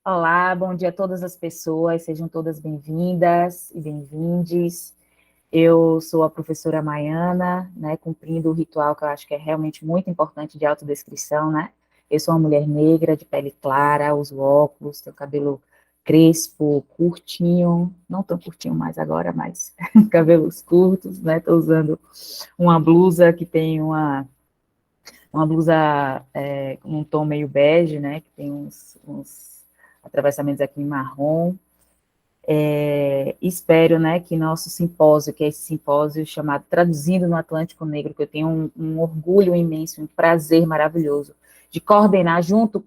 Olá, bom dia a todas as pessoas, sejam todas bem-vindas e bem-vindes. Eu sou a professora Maiana, né, cumprindo o ritual que eu acho que é realmente muito importante de autodescrição, né? Eu sou uma mulher negra, de pele clara, uso óculos, tenho cabelo crespo, curtinho, não tão curtinho mais agora, mas cabelos curtos, né? Estou usando uma blusa que tem uma blusa com um tom meio bege, né, que tem uns atravessamentos aqui em marrom. Espero, né, que nosso simpósio, que é esse simpósio chamado Traduzindo no Atlântico Negro, que eu tenho um orgulho imenso, um prazer maravilhoso de coordenar junto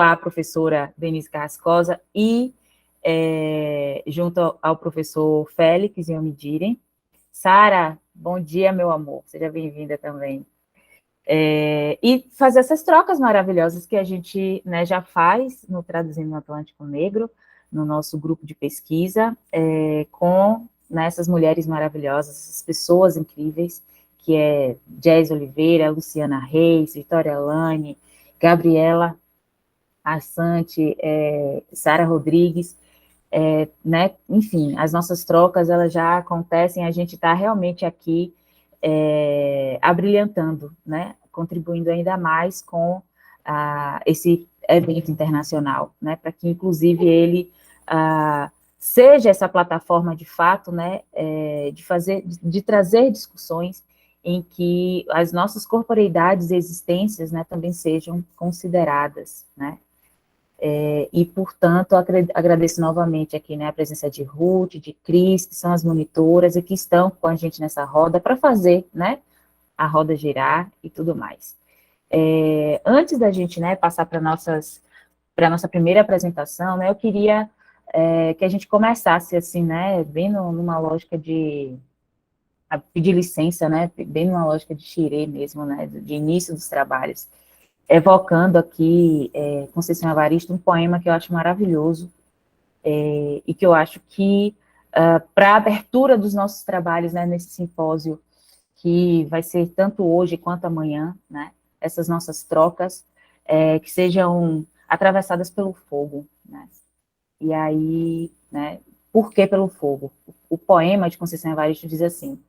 à professora Denise Carrascosa e junto ao professor Félix Yomidirem. Sara, bom dia, meu amor, seja bem-vinda também. E fazer essas trocas maravilhosas que a gente, né, já faz no Traduzindo no Atlântico Negro, no nosso grupo de pesquisa, com, né, essas mulheres maravilhosas, essas pessoas incríveis, que é Jazz Oliveira, Luciana Reis, Vitória Lane, Gabriela Assante, Sara Rodrigues, né, enfim, as nossas trocas, elas já acontecem, a gente está realmente aqui abrilhantando, né, contribuindo ainda mais com esse evento internacional, né, para que, inclusive, ele seja essa plataforma, de fato, né, de trazer discussões em que as nossas corporeidades e existências, né, também sejam consideradas, né, e, portanto, agradeço novamente aqui, né, a presença de Ruth, de Cris, que são as monitoras e que estão com a gente nessa roda para fazer, né, a roda girar e tudo mais. Antes da gente, né, passar para a nossa primeira apresentação, né, eu queria que a gente começasse, assim, né, bem numa lógica de pedir licença, né, bem numa lógica de xirê mesmo, né, de início dos trabalhos, evocando aqui, Conceição Evaristo, um poema que eu acho maravilhoso, e que eu acho que, para a abertura dos nossos trabalhos, né, nesse simpósio, que vai ser tanto hoje quanto amanhã, né, essas nossas trocas, que sejam atravessadas pelo fogo, né, e aí, né, por que pelo fogo? O poema de Conceição Evaristo diz assim: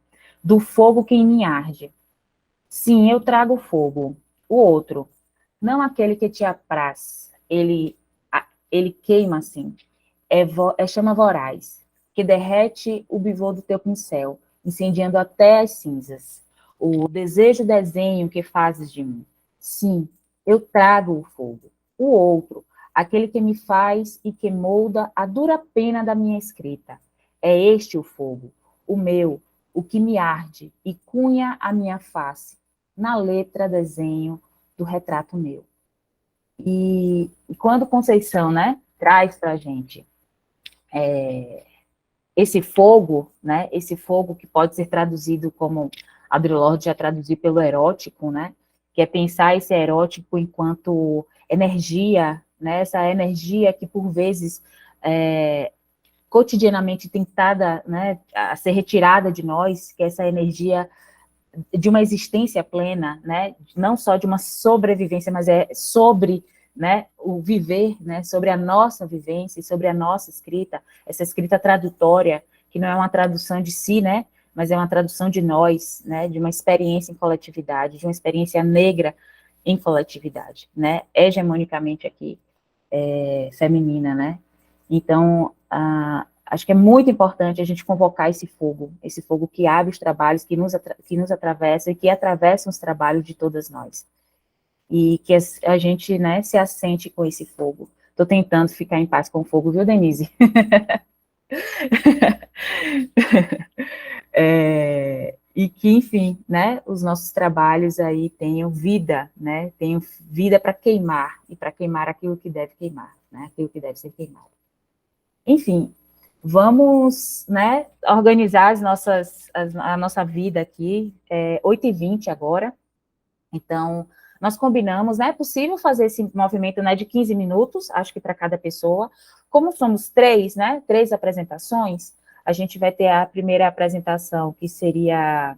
do fogo que em mim arde, sim, eu trago fogo, o outro, não aquele que te apraz, ele queima assim, é chama voraz, que derrete o bivô do teu pincel, incendiando até as cinzas. O desejo desenho que fazes de mim. Sim, eu trago o fogo. O outro, aquele que me faz e que molda a dura pena da minha escrita. É este o fogo, o meu, o que me arde e cunha a minha face, na letra desenho do retrato meu. E quando Conceição, né, traz para a gente esse fogo, né, esse fogo que pode ser traduzido como Audre Lorde já traduziu pelo erótico, né, que é pensar esse erótico enquanto energia, né, essa energia que por vezes cotidianamente tentada, né, a ser retirada de nós, que é essa energia de uma existência plena, né, não só de uma sobrevivência, mas é sobre, né, o viver, né, sobre a nossa vivência e sobre a nossa escrita, essa escrita tradutória, que não é uma tradução de si, né, mas é uma tradução de nós, né, de uma experiência em coletividade, de uma experiência negra em coletividade, né, hegemonicamente aqui, feminina, né, então, acho que é muito importante a gente convocar esse fogo que abre os trabalhos, que nos atravessa e que atravessam os trabalhos de todas nós. E que a gente, né, se assente com esse fogo. Estou tentando ficar em paz com o fogo, viu, Denise? E que, enfim, né, os nossos trabalhos aí tenham vida, né, tenham vida para queimar, e para queimar aquilo que deve queimar, né, aquilo que deve ser queimado. Enfim, vamos, né, organizar a nossa vida aqui, 8h20 agora, então, nós combinamos, né, é possível fazer esse movimento, né, de 15 minutos, acho que para cada pessoa, como somos três, né, 3 apresentações, a gente vai ter a primeira apresentação, que seria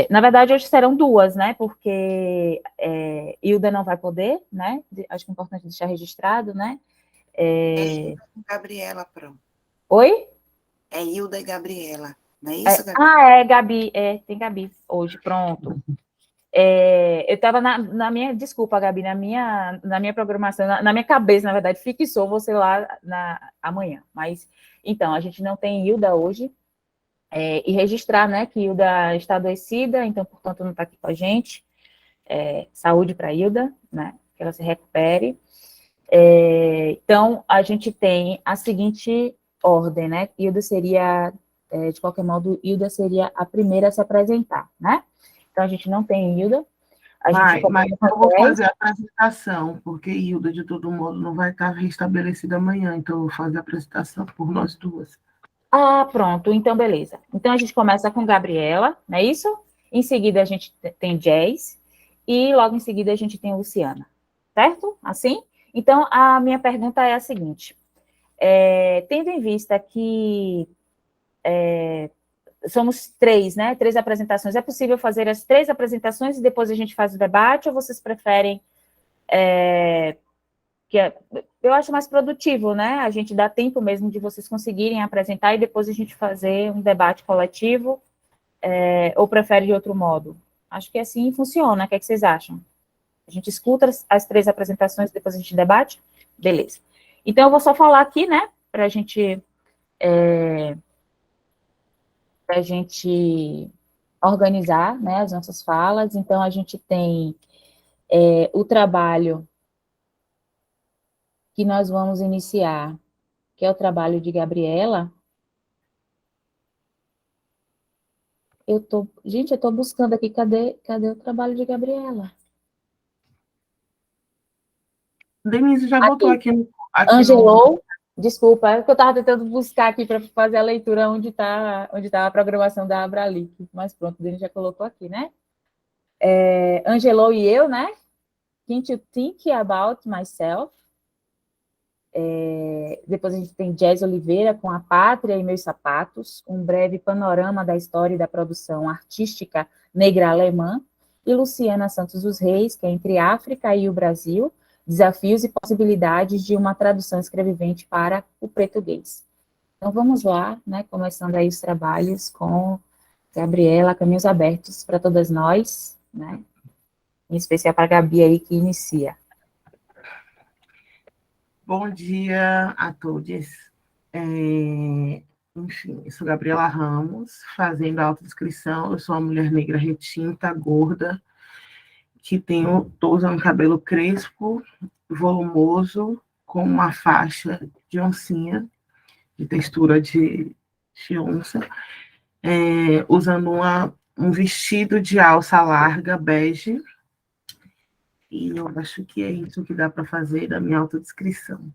Na verdade, hoje serão duas, né? Porque Hilda não vai poder, né? Acho que é importante deixar registrado, né? Gabriela, pronto. Oi? É Hilda e Gabriela. Não é isso, Gabi? Gabi, tem Gabi hoje, pronto. Eu estava na minha, desculpa, Gabi, na minha programação, na minha cabeça, na verdade, fixou você lá amanhã. Mas, então, a gente não tem Hilda hoje, e registrar, né, que Hilda está adoecida, então, portanto, não está aqui com a gente. Saúde para Hilda, né, que ela se recupere. Então, a gente tem a seguinte ordem, né, Hilda seria, de qualquer modo, Hilda seria a primeira a se apresentar, né? Então, a gente não tem Hilda, a gente Mas começa eu com vou 10. fazer a apresentação, porque Hilda, de todo modo, não vai estar restabelecida amanhã, então eu vou fazer a apresentação por nós duas. Pronto, então beleza. Então a gente começa com Gabriela, não é isso? Em seguida a gente tem Jazz, e logo em seguida a gente tem Luciana, certo? Assim? Então a minha pergunta é a seguinte: tendo em vista que somos três, né? Três apresentações, é possível fazer as três apresentações e depois a gente faz o debate, ou vocês preferem eu acho mais produtivo, né? A gente dá tempo mesmo de vocês conseguirem apresentar e depois a gente fazer um debate coletivo, ou prefere de outro modo? Acho que assim funciona, o que é que vocês acham? A gente escuta as três apresentações, depois a gente debate? Beleza. Então, eu vou só falar aqui, né, para a gente organizar, né, as nossas falas. Então, a gente tem o trabalho que nós vamos iniciar, que é o trabalho de Gabriela. Gente, eu estou buscando aqui, cadê o trabalho de Gabriela? Denise já botou Aqui, aqui no. Angelou, desculpa, é que eu estava tentando buscar aqui para fazer a leitura onde tá a programação da Abralic, mas pronto, ele já colocou aqui, né? Angelou e eu, né? Can't you think about myself? Depois a gente tem Jazz Oliveira com A Pátria e Meus Sapatos, um breve panorama da história e da produção artística negra alemã, e Luciana Santos dos Reis, que é Entre África e o Brasil, desafios e possibilidades de uma tradução escrevivente para o português. Então vamos lá, né, começando aí os trabalhos com Gabriela, caminhos abertos para todas nós, né, em especial para a Gabi aí que inicia. Bom dia a todos. Enfim, eu sou Gabriela Ramos, fazendo a autodescrição. Eu sou uma mulher negra retinta, gorda, que estou usando cabelo crespo, volumoso, com uma faixa de oncinha, de textura de onça, usando um vestido de alça larga, bege, e eu acho que é isso que dá para fazer da minha autodescrição.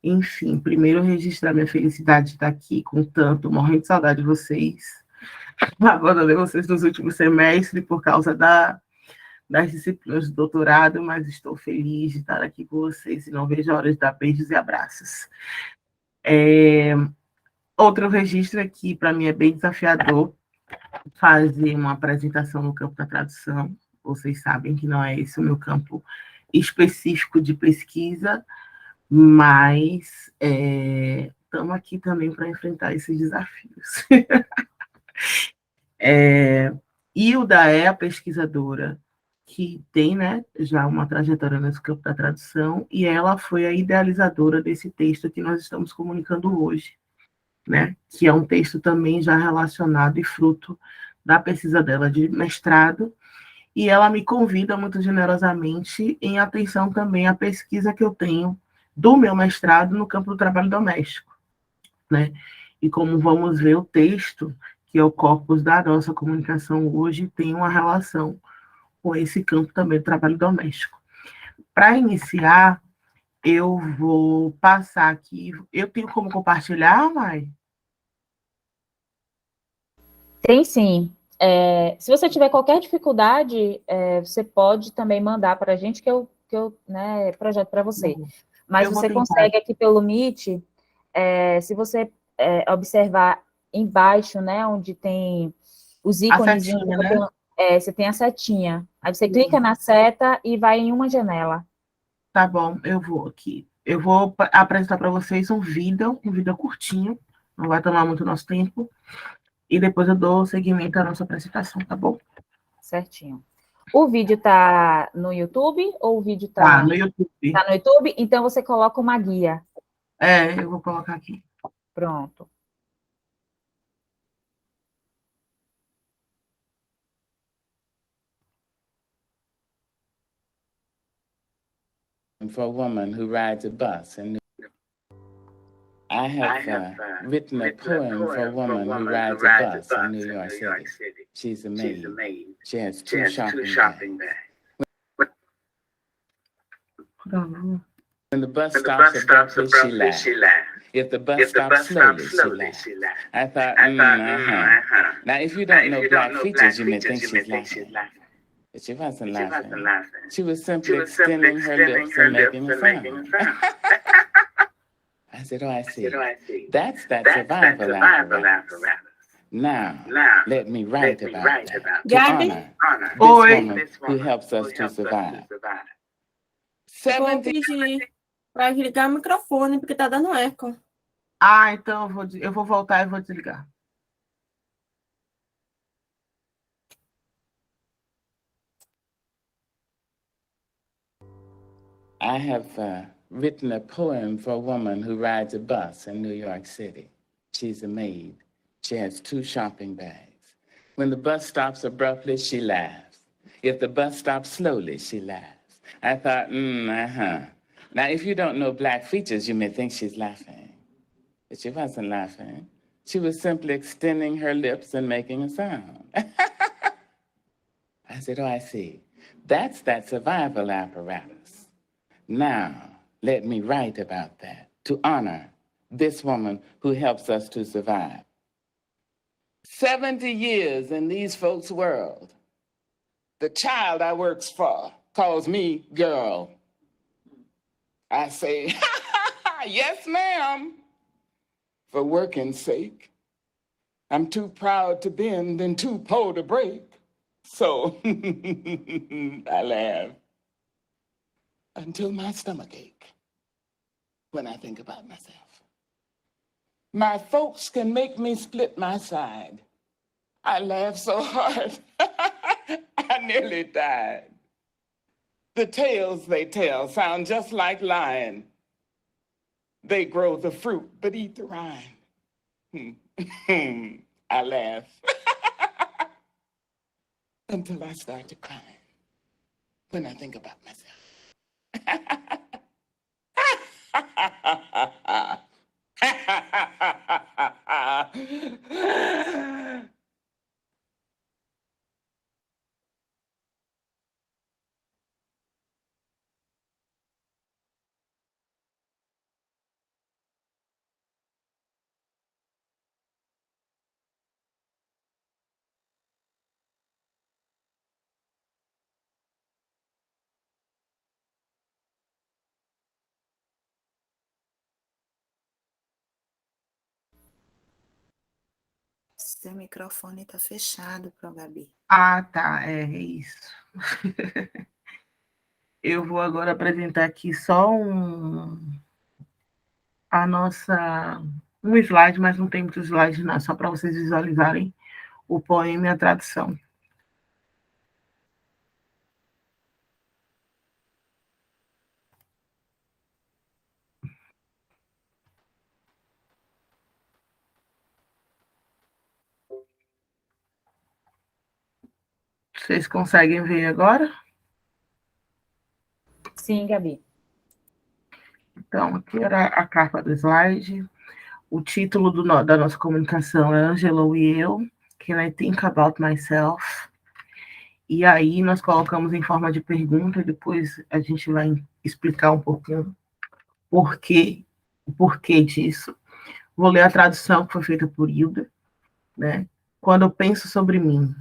Enfim, primeiro registrar minha felicidade de estar aqui com tanto, morrendo de saudade de vocês. Abandonei vocês nos últimos semestres por causa das disciplinas do doutorado, mas estou feliz de estar aqui com vocês e não vejo a hora de dar beijos e abraços. Outro registro aqui, para mim, é bem desafiador fazer uma apresentação no campo da tradução. Vocês sabem que não é esse o meu campo específico de pesquisa, mas estamos aqui também para enfrentar esses desafios. Hilda é a pesquisadora que tem, né, já uma trajetória nesse campo da tradução, e ela foi a idealizadora desse texto que nós estamos comunicando hoje, né, que é um texto também já relacionado e fruto da pesquisa dela de mestrado, e ela me convida muito generosamente em atenção também à pesquisa que eu tenho do meu mestrado no campo do trabalho doméstico, né? E como vamos ver, o texto, que é o corpus da nossa comunicação hoje, tem uma relação com esse campo também do trabalho doméstico. Para iniciar, eu vou passar aqui. Eu tenho como compartilhar, Mai? Tem sim. Se você tiver qualquer dificuldade, você pode também mandar para a gente que eu né, projeto para você. Mas Eu vou você tentar. consegue aqui pelo Meet, se você observar embaixo, né, onde tem os ícones. Setinha, né? Você tem a setinha. Aí você clica na seta e vai em uma janela. Tá bom, eu vou aqui. Eu vou apresentar para vocês um vídeo curtinho, não vai tomar muito nosso tempo, e depois eu dou seguimento à nossa apresentação, tá bom? Certinho. O vídeo tá no YouTube ou o vídeo Tá no YouTube. Tá no YouTube? Então você coloca uma guia. Eu vou colocar aqui. Pronto. For a woman who rides a bus. And I have written a poem for a woman who rides a bus in New York City. She's a maid. She has two shopping bags. When the bus stops abruptly, she laughs. If the bus stops slowly, she laughs. I thought, Now, if you don't know black features, you may think she's laughing. But she wasn't laughing. She was simply extending her lips and making a sound. I said, I see. That's that survival apparatus. Now, let me write about that. To honor this woman who helps us to survive. Vou pedir para ligar o microfone, porque tá dando eco. Então eu vou voltar e vou desligar. I have written a poem for a woman who rides a bus in New York City. She's a maid. She has two shopping bags. When the bus stops abruptly, she laughs. If the bus stops slowly, she laughs. I thought, Now, if you don't know black features, you may think she's laughing. But she wasn't laughing. She was simply extending her lips and making a sound. I said, I see. That's that survival apparatus. Now, let me write about that to honor this woman who helps us to survive. 70 years in these folks' world. The child I works for calls me girl. I say, yes, ma'am, for working's sake. I'm too proud to bend and too poor to break. So I laugh until my stomach ache when I think about myself. My folks can make me split my side. I laugh so hard, I nearly died. The tales they tell sound just like lying. They grow the fruit, but eat the rind. I laugh until I start to cry when I think about myself. Seu microfone está fechado, Pro Gabi. Tá, é isso. Eu vou agora apresentar aqui só um slide, mas não tem muitos slides, não, só para vocês visualizarem o poema e a tradução. Vocês conseguem ver agora? Sim, Gabi. Então, aqui era a capa do slide. O título da nossa comunicação é Angelo e eu, Can I Think About Myself? E aí nós colocamos em forma de pergunta, e depois a gente vai explicar um pouquinho o porquê disso. Vou ler a tradução que foi feita por Hilda, né? Quando eu penso sobre mim.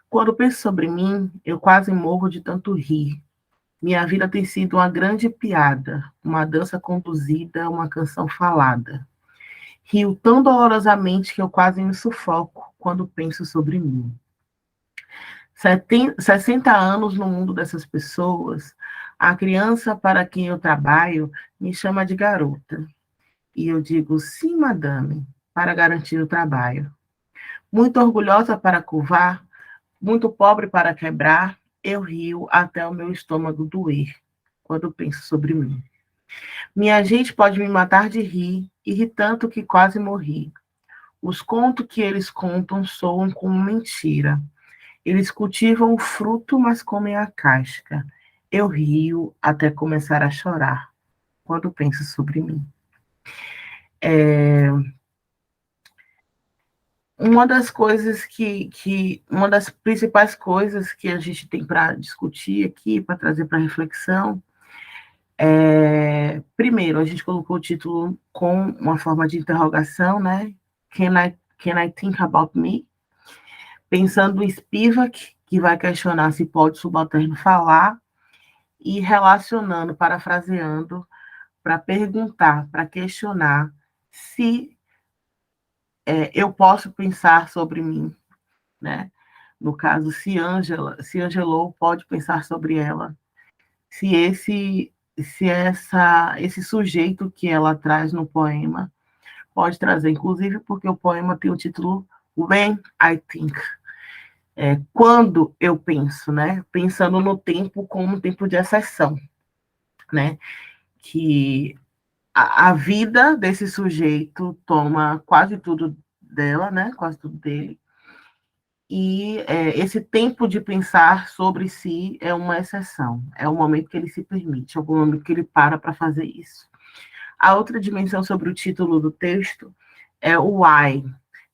Quando eu penso sobre mim, eu quase morro de tanto rir. Minha vida tem sido uma grande piada, uma dança conduzida, uma canção falada. Rio tão dolorosamente que eu quase me sufoco quando penso sobre mim. 60 anos no mundo dessas pessoas, a criança para quem eu trabalho me chama de garota. E eu digo, sim, madame, para garantir o trabalho. Muito orgulhosa para curvar, muito pobre para quebrar, eu rio até o meu estômago doer quando penso sobre mim. Minha gente pode me matar de rir, e ri tanto que quase morri. Os contos que eles contam soam como mentira. Eles cultivam o fruto, mas comem a casca. Eu rio até começar a chorar quando penso sobre mim. Uma das coisas uma das principais coisas que a gente tem para discutir aqui, para trazer para reflexão, primeiro, a gente colocou o título com uma forma de interrogação, né? Can I think about me? Pensando em Spivak, que vai questionar se pode o subalterno falar, e relacionando, parafraseando, para perguntar, para questionar se eu posso pensar sobre mim, né? No caso, se Angelou pode pensar sobre ela, se esse sujeito que ela traz no poema pode trazer, inclusive porque o poema tem o título When I Think, quando eu penso, né? Pensando no tempo como um tempo de exceção, né? Que a vida desse sujeito toma quase tudo dela, né? Quase tudo dele. E esse tempo de pensar sobre si é uma exceção, é o momento que ele se permite, é o momento que ele para fazer isso. A outra dimensão sobre o título do texto é o why,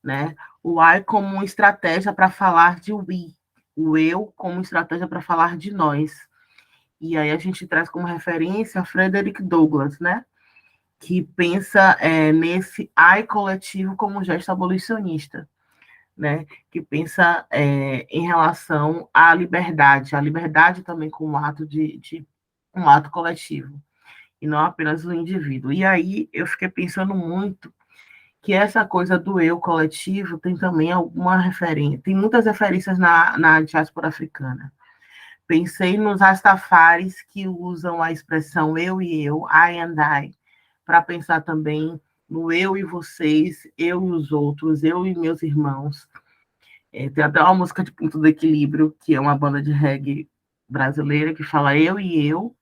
né? O why como uma estratégia para falar de we, o eu como estratégia para falar de nós. E aí a gente traz como referência Frederick Douglass, né? Que pensa nesse I coletivo como um gesto abolicionista, né? Que pensa em relação à liberdade, a liberdade também como um ato coletivo, e não apenas do indivíduo. E aí eu fiquei pensando muito que essa coisa do eu coletivo tem também alguma referência, tem muitas referências na diáspora africana. Pensei nos Rastafaris que usam a expressão eu e eu, I and I, para pensar também no eu e vocês, eu e os outros, eu e meus irmãos. Tem até uma música de Ponto do Equilíbrio, que é uma banda de reggae brasileira, que fala eu e eu,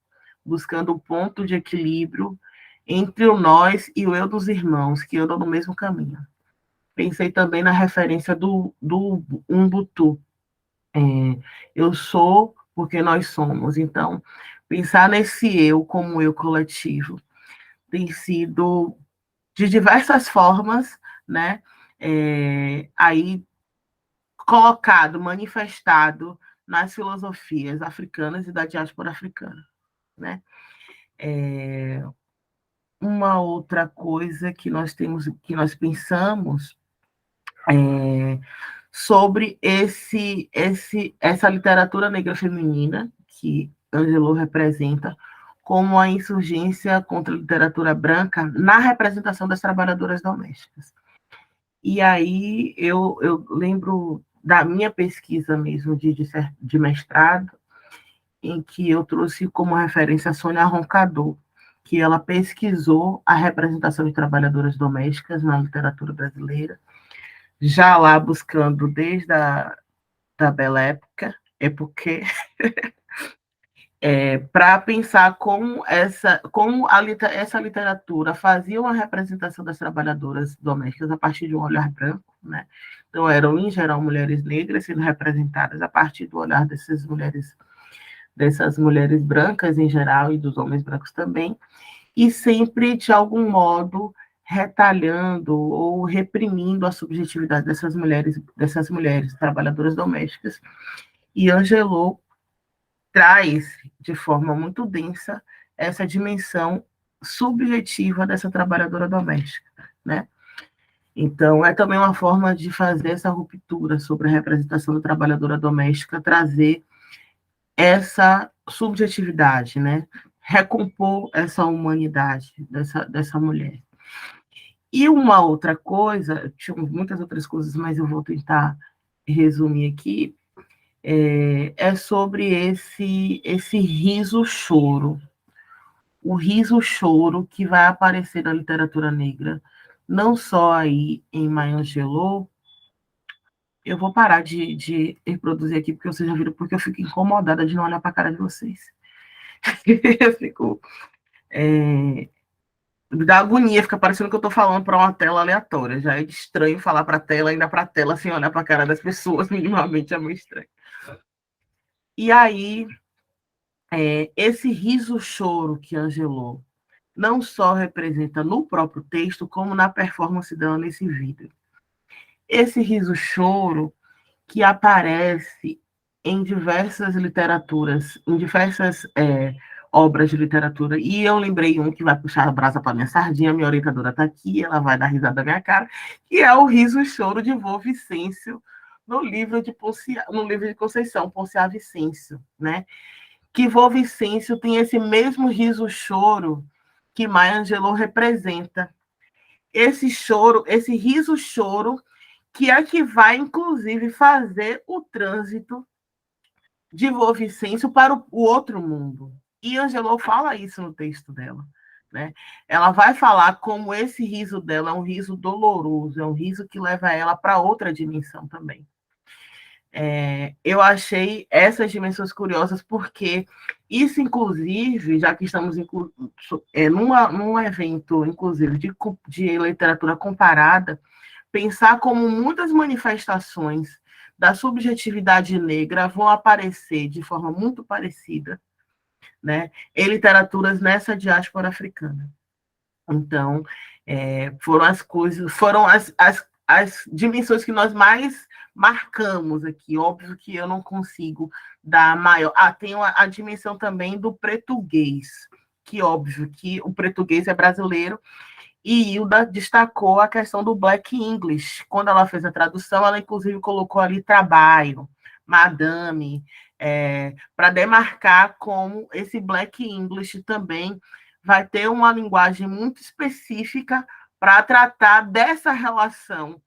buscando o ponto de equilíbrio entre o nós e o eu dos irmãos, que andam no mesmo caminho. Pensei também na referência do Ubuntu. Eu sou porque nós somos. Então, pensar nesse eu como eu coletivo tem sido de diversas formas, né? Aí colocado, manifestado nas filosofias africanas e da diáspora africana, né? Uma outra coisa que nós temos, que nós pensamos sobre essa literatura negra feminina que Angelou representa como a insurgência contra a literatura branca na representação das trabalhadoras domésticas. E aí eu lembro da minha pesquisa mesmo de mestrado, em que eu trouxe como referência a Sônia Roncador, que ela pesquisou a representação de trabalhadoras domésticas na literatura brasileira, já lá buscando desde a da Bela Época, para pensar como essa literatura fazia uma representação das trabalhadoras domésticas a partir de um olhar branco, né? Então, eram, em geral, mulheres negras sendo representadas a partir do olhar dessas mulheres brancas, em geral, e dos homens brancos também, e sempre, de algum modo, retalhando ou reprimindo a subjetividade dessas mulheres trabalhadoras domésticas. E Angelou traz, de forma muito densa, essa dimensão subjetiva dessa trabalhadora doméstica, né? Então, é também uma forma de fazer essa ruptura sobre a representação da trabalhadora doméstica, trazer essa subjetividade, né? Recompor essa humanidade dessa mulher. E uma outra coisa, tinha muitas outras coisas, mas eu vou tentar resumir aqui, é sobre esse riso-choro. O riso-choro que vai aparecer na literatura negra, não só aí em Maya Angelou. Eu vou parar de reproduzir aqui, porque vocês já viram, porque eu fico incomodada de não olhar para a cara de vocês. Eu fico... dá agonia, fica parecendo que eu estou falando para uma tela aleatória. Já é estranho falar para a tela, ainda para a tela, sem olhar para a cara das pessoas, minimamente é meio estranho. E aí, esse riso-choro que Angelou não só representa no próprio texto, como na performance dela nesse vídeo. Esse riso-choro que aparece em diversas literaturas, em diversas obras de literatura, e eu lembrei um que vai puxar a brasa para minha sardinha, minha orientadora está aqui, ela vai dar risada da minha cara, que é o riso-choro de Vô Vicêncio, no livro de Conceição, Ponciá Vicêncio, né? Que Vô Vicêncio tem esse mesmo riso-choro que Maya Angelou representa. Esse choro, esse riso-choro, que é que vai, inclusive, fazer o trânsito de Vô Vicêncio para o outro mundo. E Angelou fala isso no texto dela. Né? Ela vai falar como esse riso dela é um riso doloroso, é um riso que leva ela para outra dimensão também. Eu achei essas dimensões curiosas porque isso, inclusive, já que estamos num evento, inclusive, de literatura comparada, pensar como muitas manifestações da subjetividade negra vão aparecer de forma muito parecida, né, em literaturas nessa diáspora africana. Então, foram as dimensões que nós mais marcamos aqui. Óbvio que eu não consigo dar maior. Tem a dimensão também do português, que óbvio que o português é brasileiro, e Hilda destacou a questão do Black English. Quando ela fez a tradução, ela inclusive colocou ali trabalho, madame, para demarcar como esse Black English também vai ter uma linguagem muito específica para tratar dessa relação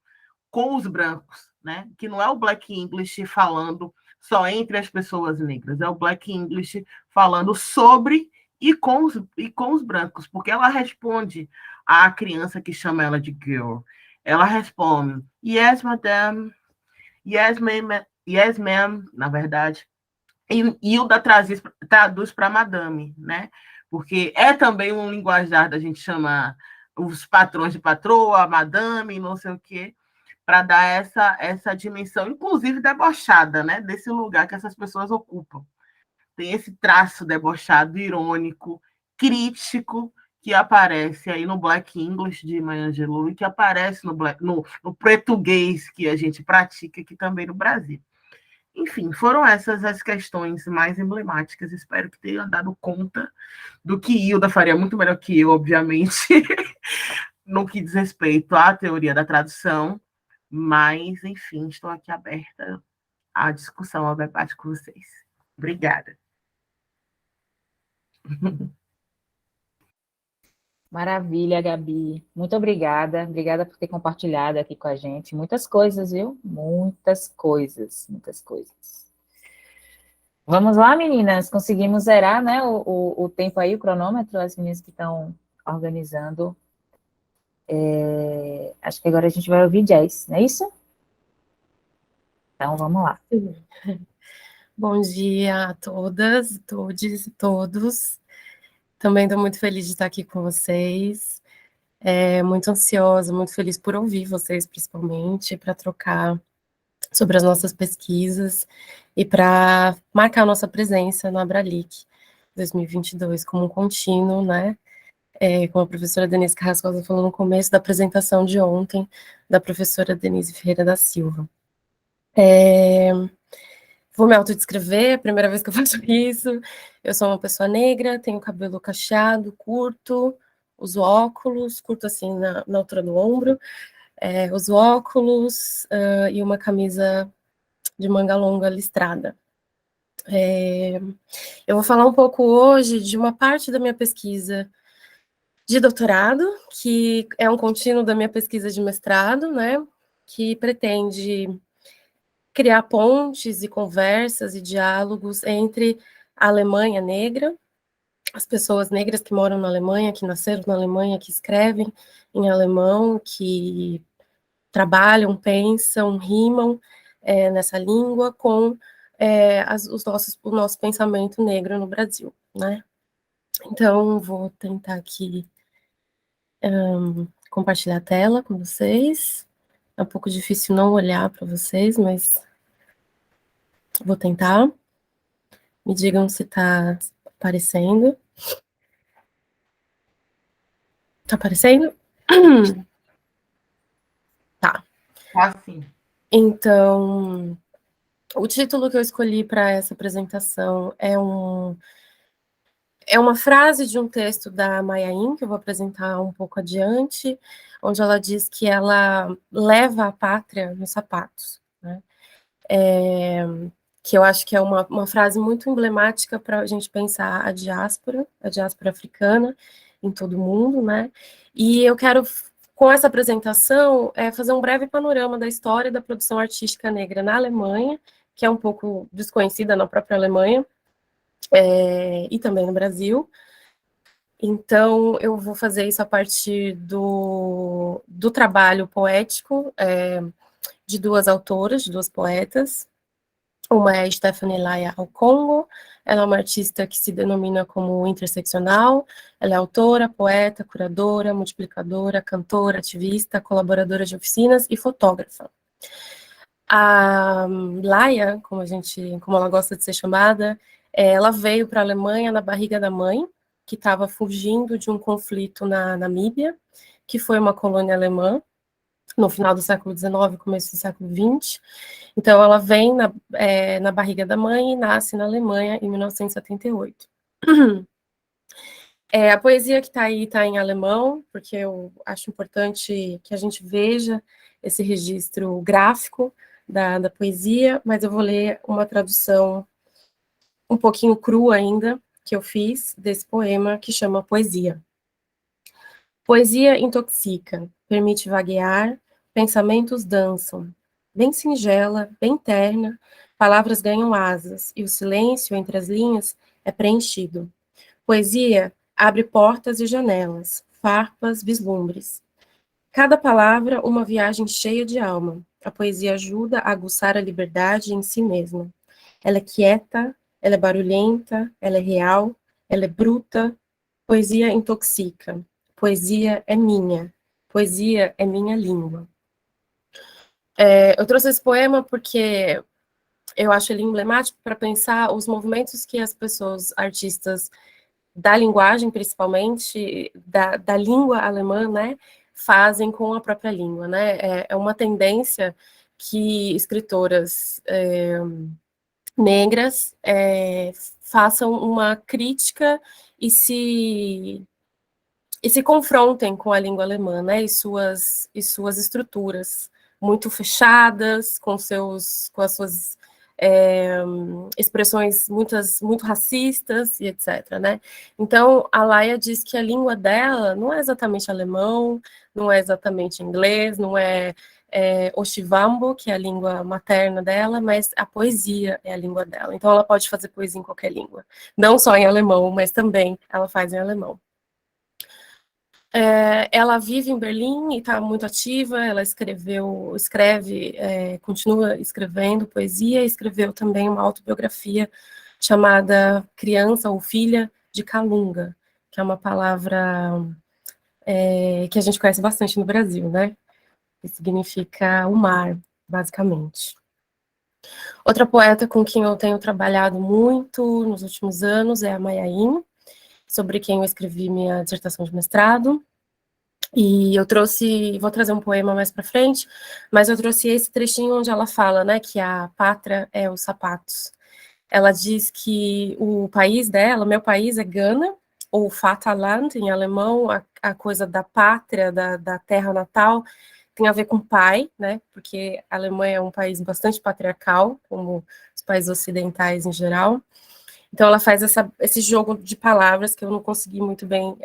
com os brancos, né? Que não é o Black English falando só entre as pessoas negras, é o Black English falando sobre e com os brancos, porque ela responde à criança que chama ela de girl. Ela responde, yes, madame, yes, ma'am, na verdade. E Hilda traduz para madame, né? Porque é também um linguajar da gente chamar os patrões de patroa, madame, não sei o quê, para dar essa dimensão, inclusive debochada, né? Desse lugar que essas pessoas ocupam. Tem esse traço debochado, irônico, crítico, que aparece aí no Black English de Maya Angelou e que aparece no português que a gente pratica aqui também no Brasil. Enfim, foram essas as questões mais emblemáticas. Espero que tenha dado conta do que Hilda faria muito melhor que eu, obviamente, no que diz respeito à teoria da tradução, mas, enfim, estou aqui aberta à discussão, ao debate com vocês. Obrigada. Maravilha, Gabi. Muito obrigada. Obrigada por ter compartilhado aqui com a gente. Muitas coisas, viu? Muitas coisas, muitas coisas. Vamos lá, meninas. Conseguimos zerar, né, o tempo aí, o cronômetro, as meninas que estão organizando. Acho que agora a gente vai ouvir jazz, não é isso? Então, vamos lá. Bom dia a todas, todes e todos. Também estou muito feliz de estar aqui com vocês. Muito ansiosa, muito feliz por ouvir vocês, principalmente, para trocar sobre as nossas pesquisas e para marcar a nossa presença no Abralic 2022 como um contínuo, né? Como a professora Denise Carrascosa falou no começo da apresentação de ontem, da professora Denise Ferreira da Silva. Vou me autodescrever, é a primeira vez que eu faço isso. Eu sou uma pessoa negra, tenho cabelo cacheado, curto, uso óculos, curto assim na altura do ombro, uso óculos e uma camisa de manga longa listrada. Eu vou falar um pouco hoje de uma parte da minha pesquisa de doutorado, que é um contínuo da minha pesquisa de mestrado, né, que pretende criar pontes e conversas e diálogos entre a Alemanha negra, as pessoas negras que moram na Alemanha, que nasceram na Alemanha, que escrevem em alemão, que trabalham, pensam, rimam nessa língua com o nosso pensamento negro no Brasil, né? Então, vou tentar aqui compartilhar a tela com vocês. É um pouco difícil não olhar para vocês, mas vou tentar. Me digam se está aparecendo. Está aparecendo? Tá. Assim. Então, o título que eu escolhi para essa apresentação é uma frase de um texto da Maya Angelou, que eu vou apresentar um pouco adiante, onde ela diz que ela leva a pátria nos sapatos, né? Que eu acho que é uma frase muito emblemática para a gente pensar a diáspora africana em todo o mundo, né? E eu quero, com essa apresentação, fazer um breve panorama da história da produção artística negra na Alemanha, que é um pouco desconhecida na própria Alemanha, e também no Brasil. Então, eu vou fazer isso a partir do trabalho poético de duas autoras, de duas poetas. Uma é Stephanie Laia Alcongo, ela é uma artista que se denomina como interseccional, ela é autora, poeta, curadora, multiplicadora, cantora, ativista, colaboradora de oficinas e fotógrafa. A Laia, como ela gosta de ser chamada, ela veio para a Alemanha na barriga da mãe, que estava fugindo de um conflito na Namíbia, que foi uma colônia alemã, no final do século XIX, começo do século XX. Então, ela vem na barriga da mãe e nasce na Alemanha em 1978. A poesia que está aí está em alemão, porque eu acho importante que a gente veja esse registro gráfico da poesia, mas eu vou ler uma tradução um pouquinho crua ainda, que eu fiz desse poema, que chama Poesia. Poesia intoxica, permite vaguear, pensamentos dançam. Bem singela, bem terna, palavras ganham asas, e o silêncio entre as linhas é preenchido. Poesia abre portas e janelas, farpas, vislumbres. Cada palavra, uma viagem cheia de alma. A poesia ajuda a aguçar a liberdade em si mesma. Ela é quieta, ela é barulhenta, ela é real, ela é bruta. Poesia intoxica. Poesia é minha. Poesia é minha língua. Eu trouxe esse poema porque eu acho ele emblemático para pensar os movimentos que as pessoas, artistas da linguagem, principalmente, da língua alemã, né, fazem com a própria língua, né? É uma tendência que escritoras negras façam uma crítica e se confrontem com a língua alemã, né, e suas estruturas muito fechadas, com as suas expressões muito racistas e etc, né? Então, a Laia diz que a língua dela não é exatamente alemão, não é exatamente inglês, não é Oshivambo, que é a língua materna dela, mas a poesia é a língua dela. Então, ela pode fazer poesia em qualquer língua. Não só em alemão, mas também ela faz em alemão. Ela vive em Berlim e está muito ativa, ela continua escrevendo poesia, e escreveu também uma autobiografia chamada Criança ou Filha de Calunga, que é uma palavra que a gente conhece bastante no Brasil, né? Que significa o mar, basicamente. Outra poeta com quem eu tenho trabalhado muito nos últimos anos é a Maya Angelou, sobre quem eu escrevi minha dissertação de mestrado. E vou trazer um poema mais para frente, mas eu trouxe esse trechinho onde ela fala, né, que a pátria é os sapatos. Ela diz que o país dela, meu país é Gana, ou Vaterland em alemão, a coisa da pátria, da terra natal, tem a ver com pai, né, porque a Alemanha é um país bastante patriarcal, como os países ocidentais em geral. Então, ela faz esse jogo de palavras que eu não consegui muito bem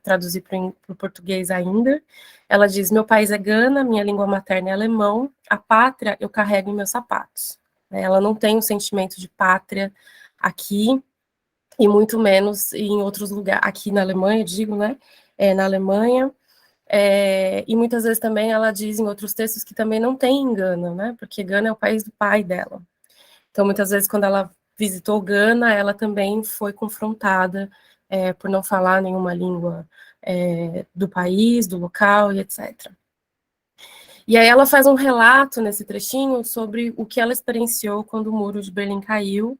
traduzir para o português ainda. Ela diz: meu país é Gana, minha língua materna é alemão, a pátria eu carrego em meus sapatos. Ela não tem um sentimento de pátria aqui, e muito menos em outros lugares, aqui na Alemanha, digo, né? Na Alemanha. E muitas vezes também ela diz em outros textos que também não tem em Gana, né? Porque Gana é o país do pai dela. Então, muitas vezes, quando ela visitou Gana, ela também foi confrontada por não falar nenhuma língua do país, do local e etc. E aí ela faz um relato nesse trechinho sobre o que ela experienciou quando o Muro de Berlim caiu,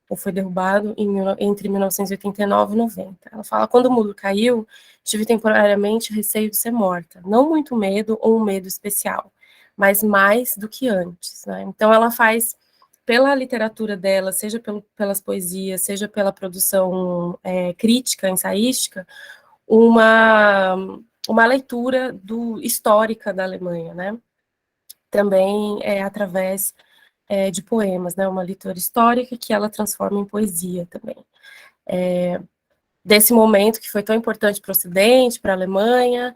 ou foi derrubado, entre 1989 e 90. Ela fala: quando o muro caiu, tive temporariamente receio de ser morta. Não muito medo ou um medo especial, mas mais do que antes. Né? Então ela faz, pela literatura dela, seja pelas poesias, seja pela produção crítica, ensaística, uma leitura histórica da Alemanha, né? Também através de poemas, né? Uma leitura histórica que ela transforma em poesia também. Desse momento que foi tão importante para o Ocidente, para a Alemanha,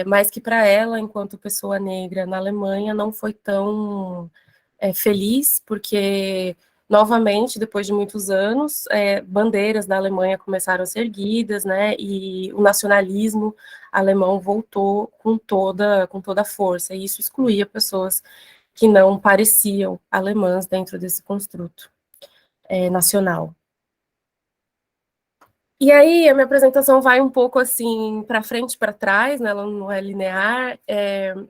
mas que para ela, enquanto pessoa negra na Alemanha, não foi tão feliz, porque, novamente, depois de muitos anos, bandeiras da Alemanha começaram a ser erguidas, né, e o nacionalismo alemão voltou com toda a força, e isso excluía pessoas que não pareciam alemãs dentro desse construto nacional. E aí, a minha apresentação vai um pouco assim, para frente e para trás, né? Ela não é linear.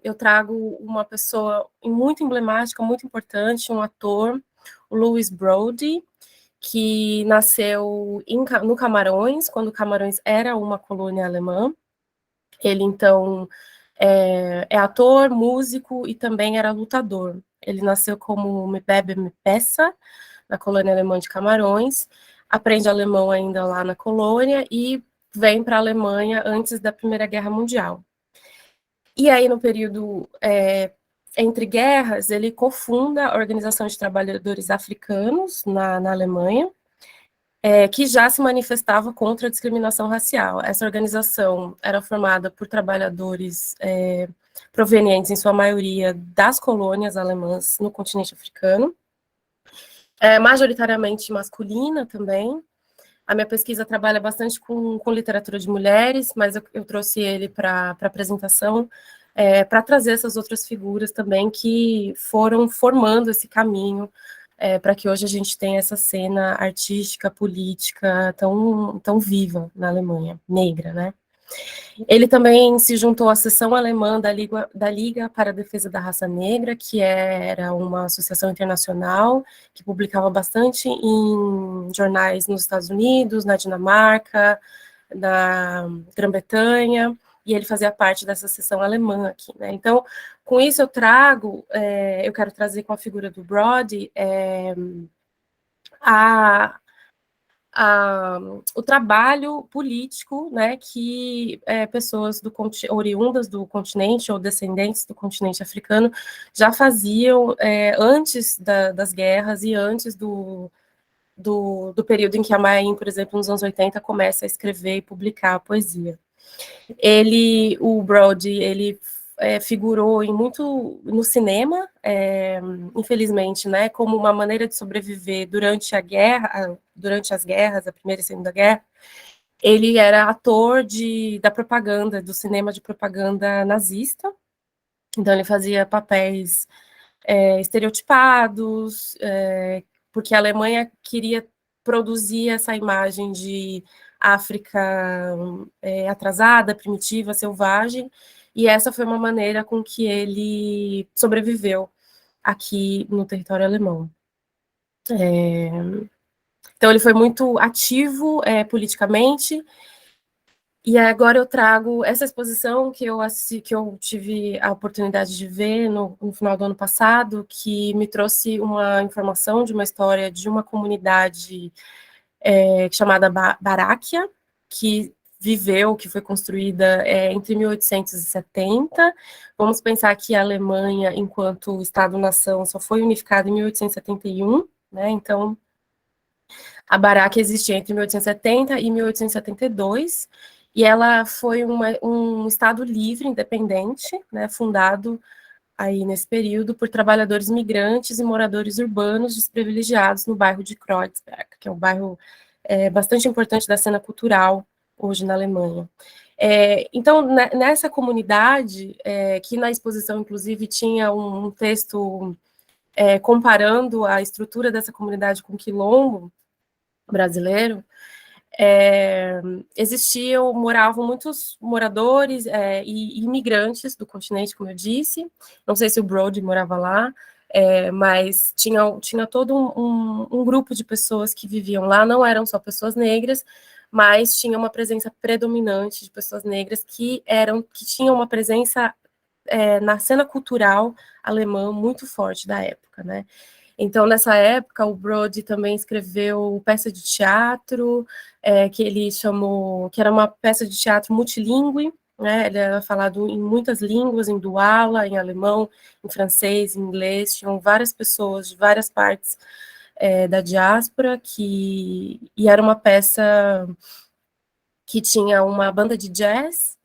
Eu trago uma pessoa muito emblemática, muito importante, um ator, o Louis Brody, que nasceu no Camarões, quando Camarões era uma colônia alemã. Ele, então, é ator, músico e também era lutador. Ele nasceu como Me Bebe Me Peça, na colônia alemã de Camarões, aprende alemão ainda lá na colônia e vem para a Alemanha antes da Primeira Guerra Mundial. E aí, no período entre guerras, ele cofunda a Organização de Trabalhadores Africanos na Alemanha, que já se manifestava contra a discriminação racial. Essa organização era formada por trabalhadores provenientes, em sua maioria, das colônias alemãs no continente africano, majoritariamente masculina também. A minha pesquisa trabalha bastante com literatura de mulheres, mas eu trouxe ele para a apresentação para trazer essas outras figuras também que foram formando esse caminho para que hoje a gente tenha essa cena artística, política tão viva na Alemanha, negra, né? Ele também se juntou à seção alemã da Liga para a Defesa da Raça Negra, que era uma associação internacional que publicava bastante em jornais nos Estados Unidos, na Dinamarca, na Grã-Bretanha, e ele fazia parte dessa seção alemã aqui, né? Então, com isso eu quero trazer com a figura do Brody o trabalho político, né, que pessoas oriundas do continente ou descendentes do continente africano já faziam antes das guerras e antes do período em que a Maya Angelou, por exemplo, nos anos 80, começa a escrever e publicar poesia. O Brody, ele figurou muito no cinema, infelizmente, né, como uma maneira de sobreviver durante as guerras, a Primeira e a Segunda Guerra. Ele era ator da propaganda, do cinema de propaganda nazista, então ele fazia papéis estereotipados, porque a Alemanha queria produzir essa imagem de África atrasada, primitiva, selvagem, e essa foi uma maneira com que ele sobreviveu aqui no território alemão. Então ele foi muito ativo politicamente, e agora eu trago essa exposição que eu tive a oportunidade de ver no final do ano passado, que me trouxe uma informação de uma história de uma comunidade chamada Baráquia, que foi construída entre 1870. Vamos pensar que a Alemanha, enquanto Estado-nação, só foi unificada em 1871, né? Então, A Baraque existia entre 1870 e 1872, e ela foi um estado livre, independente, né, fundado aí nesse período por trabalhadores migrantes e moradores urbanos desprivilegiados no bairro de Kreuzberg, que é um bairro bastante importante da cena cultural hoje na Alemanha. Então, nessa comunidade, que na exposição, inclusive, tinha um texto comparando a estrutura dessa comunidade com o quilombo brasileiro, moravam muitos moradores e imigrantes do continente, como eu disse. Não sei se o Brody morava lá, mas tinha todo um grupo de pessoas que viviam lá, não eram só pessoas negras, mas tinha uma presença predominante de pessoas negras que tinham uma presença na cena cultural alemã muito forte da época, né? Então, nessa época, o Brody também escreveu peça de teatro, que ele chamou, que era uma peça de teatro multilingüe, né? Ele era falado em muitas línguas, em duala, em alemão, em francês, em inglês, tinham várias pessoas de várias partes da diáspora, e era uma peça que tinha uma banda de jazz,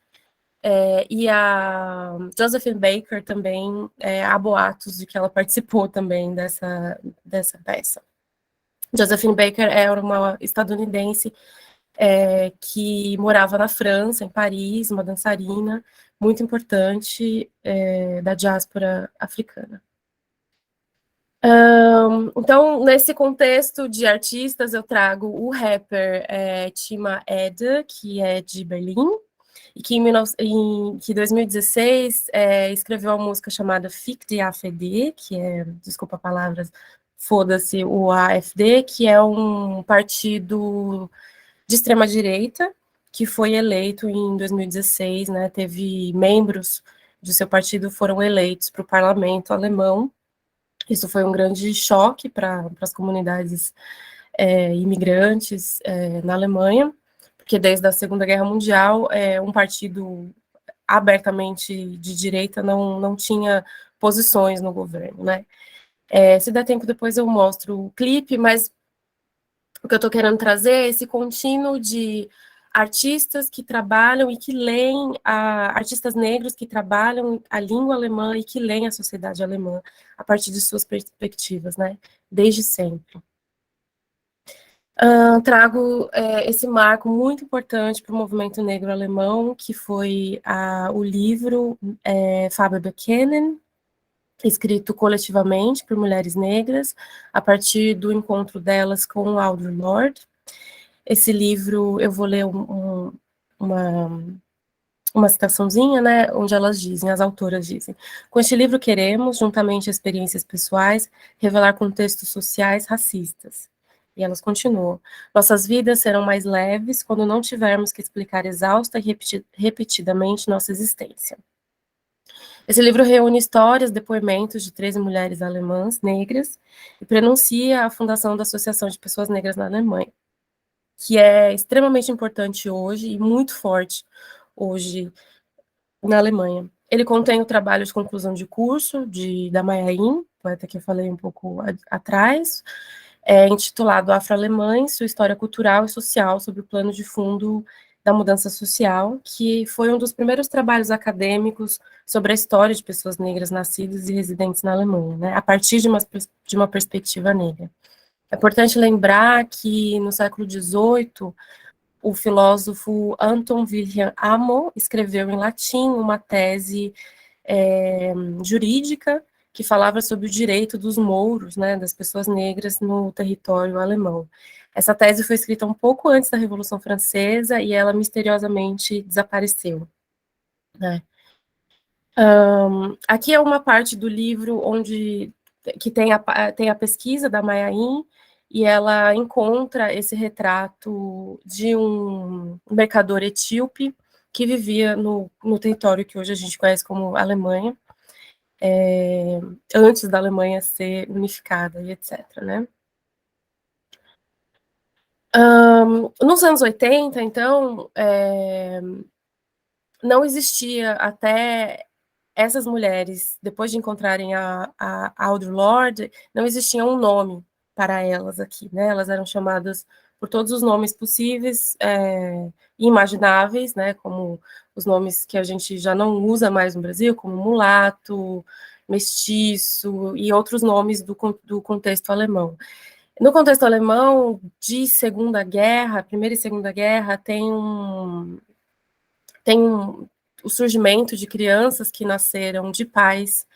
e a Josephine Baker também, há boatos de que ela participou também dessa peça. Josephine Baker era uma estadunidense que morava na França, em Paris, uma dançarina muito importante da diáspora africana. Então, nesse contexto de artistas, eu trago o rapper Tima Eda, que é de Berlim, e que em 2016 escreveu uma música chamada Fick die AfD, que é, desculpa palavras, foda-se, o AfD, que é um partido de extrema-direita, que foi eleito em 2016, né, teve membros do seu partido foram eleitos para o parlamento alemão. Isso foi um grande choque para as comunidades imigrantes na Alemanha, porque desde a Segunda Guerra Mundial, um partido abertamente de direita não tinha posições no governo, né? Se der tempo, depois eu mostro o clipe, mas o que eu estou querendo trazer é esse contínuo de artistas que trabalham e que leem, artistas negros que trabalham a língua alemã e que leem a sociedade alemã a partir de suas perspectivas, né? Desde sempre. Trago esse marco muito importante para o movimento negro alemão, que foi o livro Farbe bekennen, escrito coletivamente por mulheres negras, a partir do encontro delas com o Audre Lorde. Esse livro, eu vou ler uma citaçãozinha, né, onde elas dizem, as autoras dizem: com este livro queremos, juntamente a experiências pessoais, revelar contextos sociais racistas. E elas continuam: nossas vidas serão mais leves quando não tivermos que explicar exausta e repetidamente nossa existência. Esse livro reúne histórias, depoimentos de 13 mulheres alemãs negras e prenuncia a fundação da Associação de Pessoas Negras na Alemanha, que é extremamente importante hoje e muito forte hoje na Alemanha. Ele contém o trabalho de conclusão de curso da Maya In, poeta que eu falei um pouco atrás, intitulado Afro-Alemães, sua história cultural e social sobre o plano de fundo da mudança social, que foi um dos primeiros trabalhos acadêmicos sobre a história de pessoas negras nascidas e residentes na Alemanha, né, a partir de uma perspectiva negra. É importante lembrar que no século XVIII, o filósofo Anton Wilhelm Amo escreveu em latim uma tese jurídica que falava sobre o direito dos mouros, né, das pessoas negras no território alemão. Essa tese foi escrita um pouco antes da Revolução Francesa e ela misteriosamente desapareceu, né. Aqui é uma parte do livro que tem a pesquisa da Maya In, e ela encontra esse retrato de um mercador etíope que vivia no território que hoje a gente conhece como Alemanha, antes da Alemanha ser unificada e etc., né? Nos anos 80, então, não existia até essas mulheres, depois de encontrarem a Audre Lorde, não existia um nome para elas aqui, né? Elas eram chamadas por todos os nomes possíveis e imagináveis, né? Como os nomes que a gente já não usa mais no Brasil, como mulato, mestiço e outros nomes do contexto alemão. No contexto alemão, de Segunda Guerra, Primeira e Segunda Guerra, tem o surgimento de crianças que nasceram de pais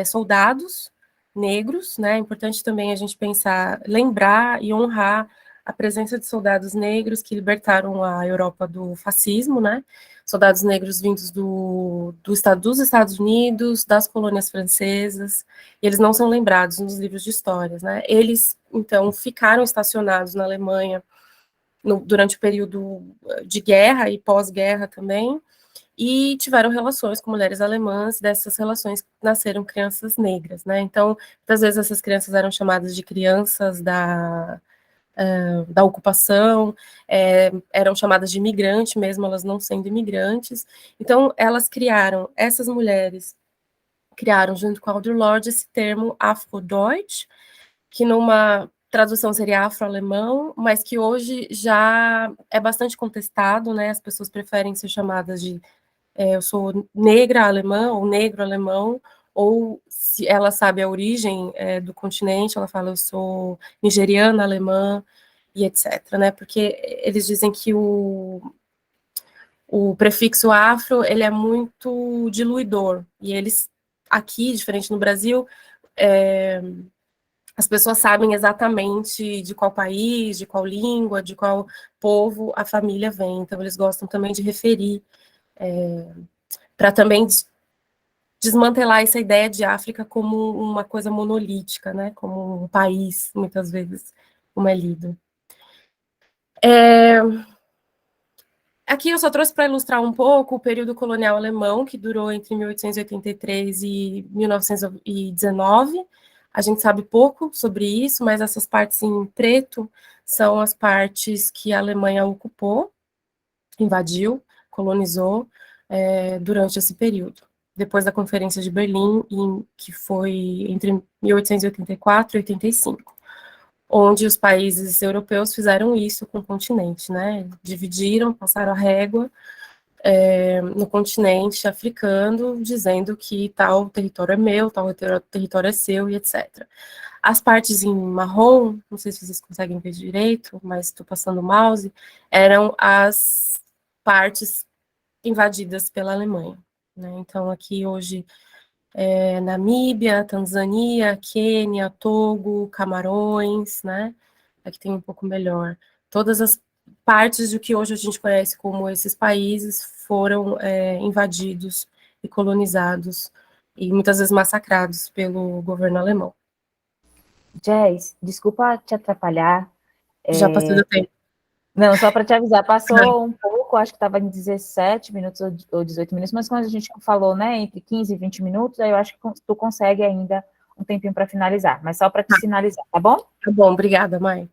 soldados negros, né? É importante também a gente pensar, lembrar e honrar a presença de soldados negros que libertaram a Europa do fascismo, né? Soldados negros vindos dos Estados Unidos, das colônias francesas, e eles não são lembrados nos livros de histórias, né? Eles, então, ficaram estacionados na Alemanha durante o período de guerra e pós-guerra também, e tiveram relações com mulheres alemãs, dessas relações nasceram crianças negras, né? Então, muitas vezes essas crianças eram chamadas de crianças da ocupação, eram chamadas de imigrante, mesmo elas não sendo imigrantes. Então, essas mulheres criaram, junto com a Audre Lorde, esse termo Afrodeutsch, que numa tradução seria afro-alemão, mas que hoje já é bastante contestado, né? As pessoas preferem ser chamadas de eu sou negra alemã ou negro alemão, ou se ela sabe a origem do continente, ela fala eu sou nigeriana alemã e etc, né? Porque eles dizem que o prefixo afro ele é muito diluidor e eles aqui, diferente no Brasil, as pessoas sabem exatamente de qual país, de qual língua, de qual povo a família vem. Então, eles gostam também de referir, para também desmantelar essa ideia de África como uma coisa monolítica, né? Como um país, muitas vezes, como é lido. Aqui eu só trouxe para ilustrar um pouco o período colonial alemão, que durou entre 1883 e 1919. A gente sabe pouco sobre isso, mas essas partes em preto são as partes que a Alemanha ocupou, invadiu, colonizou durante esse período. Depois da Conferência de Berlim, que foi entre 1884 e 85, onde os países europeus fizeram isso com o continente, né? Dividiram, passaram a régua no continente africano, dizendo que tal território é meu, tal território é seu, e etc. As partes em marrom, não sei se vocês conseguem ver direito, mas estou passando o mouse, eram as partes invadidas pela Alemanha, né? Então, aqui hoje Namíbia, Tanzânia, Quênia, Togo, Camarões, né? Aqui tem um pouco melhor. Todas as partes do que hoje a gente conhece como esses países foram invadidos e colonizados e muitas vezes massacrados pelo governo alemão. Jess, desculpa te atrapalhar. Já passou do tempo. Não, só para te avisar, passou um pouco, acho que estava em 17 minutos ou 18 minutos, mas quando a gente falou, né, entre 15 e 20 minutos, aí eu acho que tu consegue ainda um tempinho para finalizar, mas só para te sinalizar, tá bom? Tá bom, obrigada, mãe.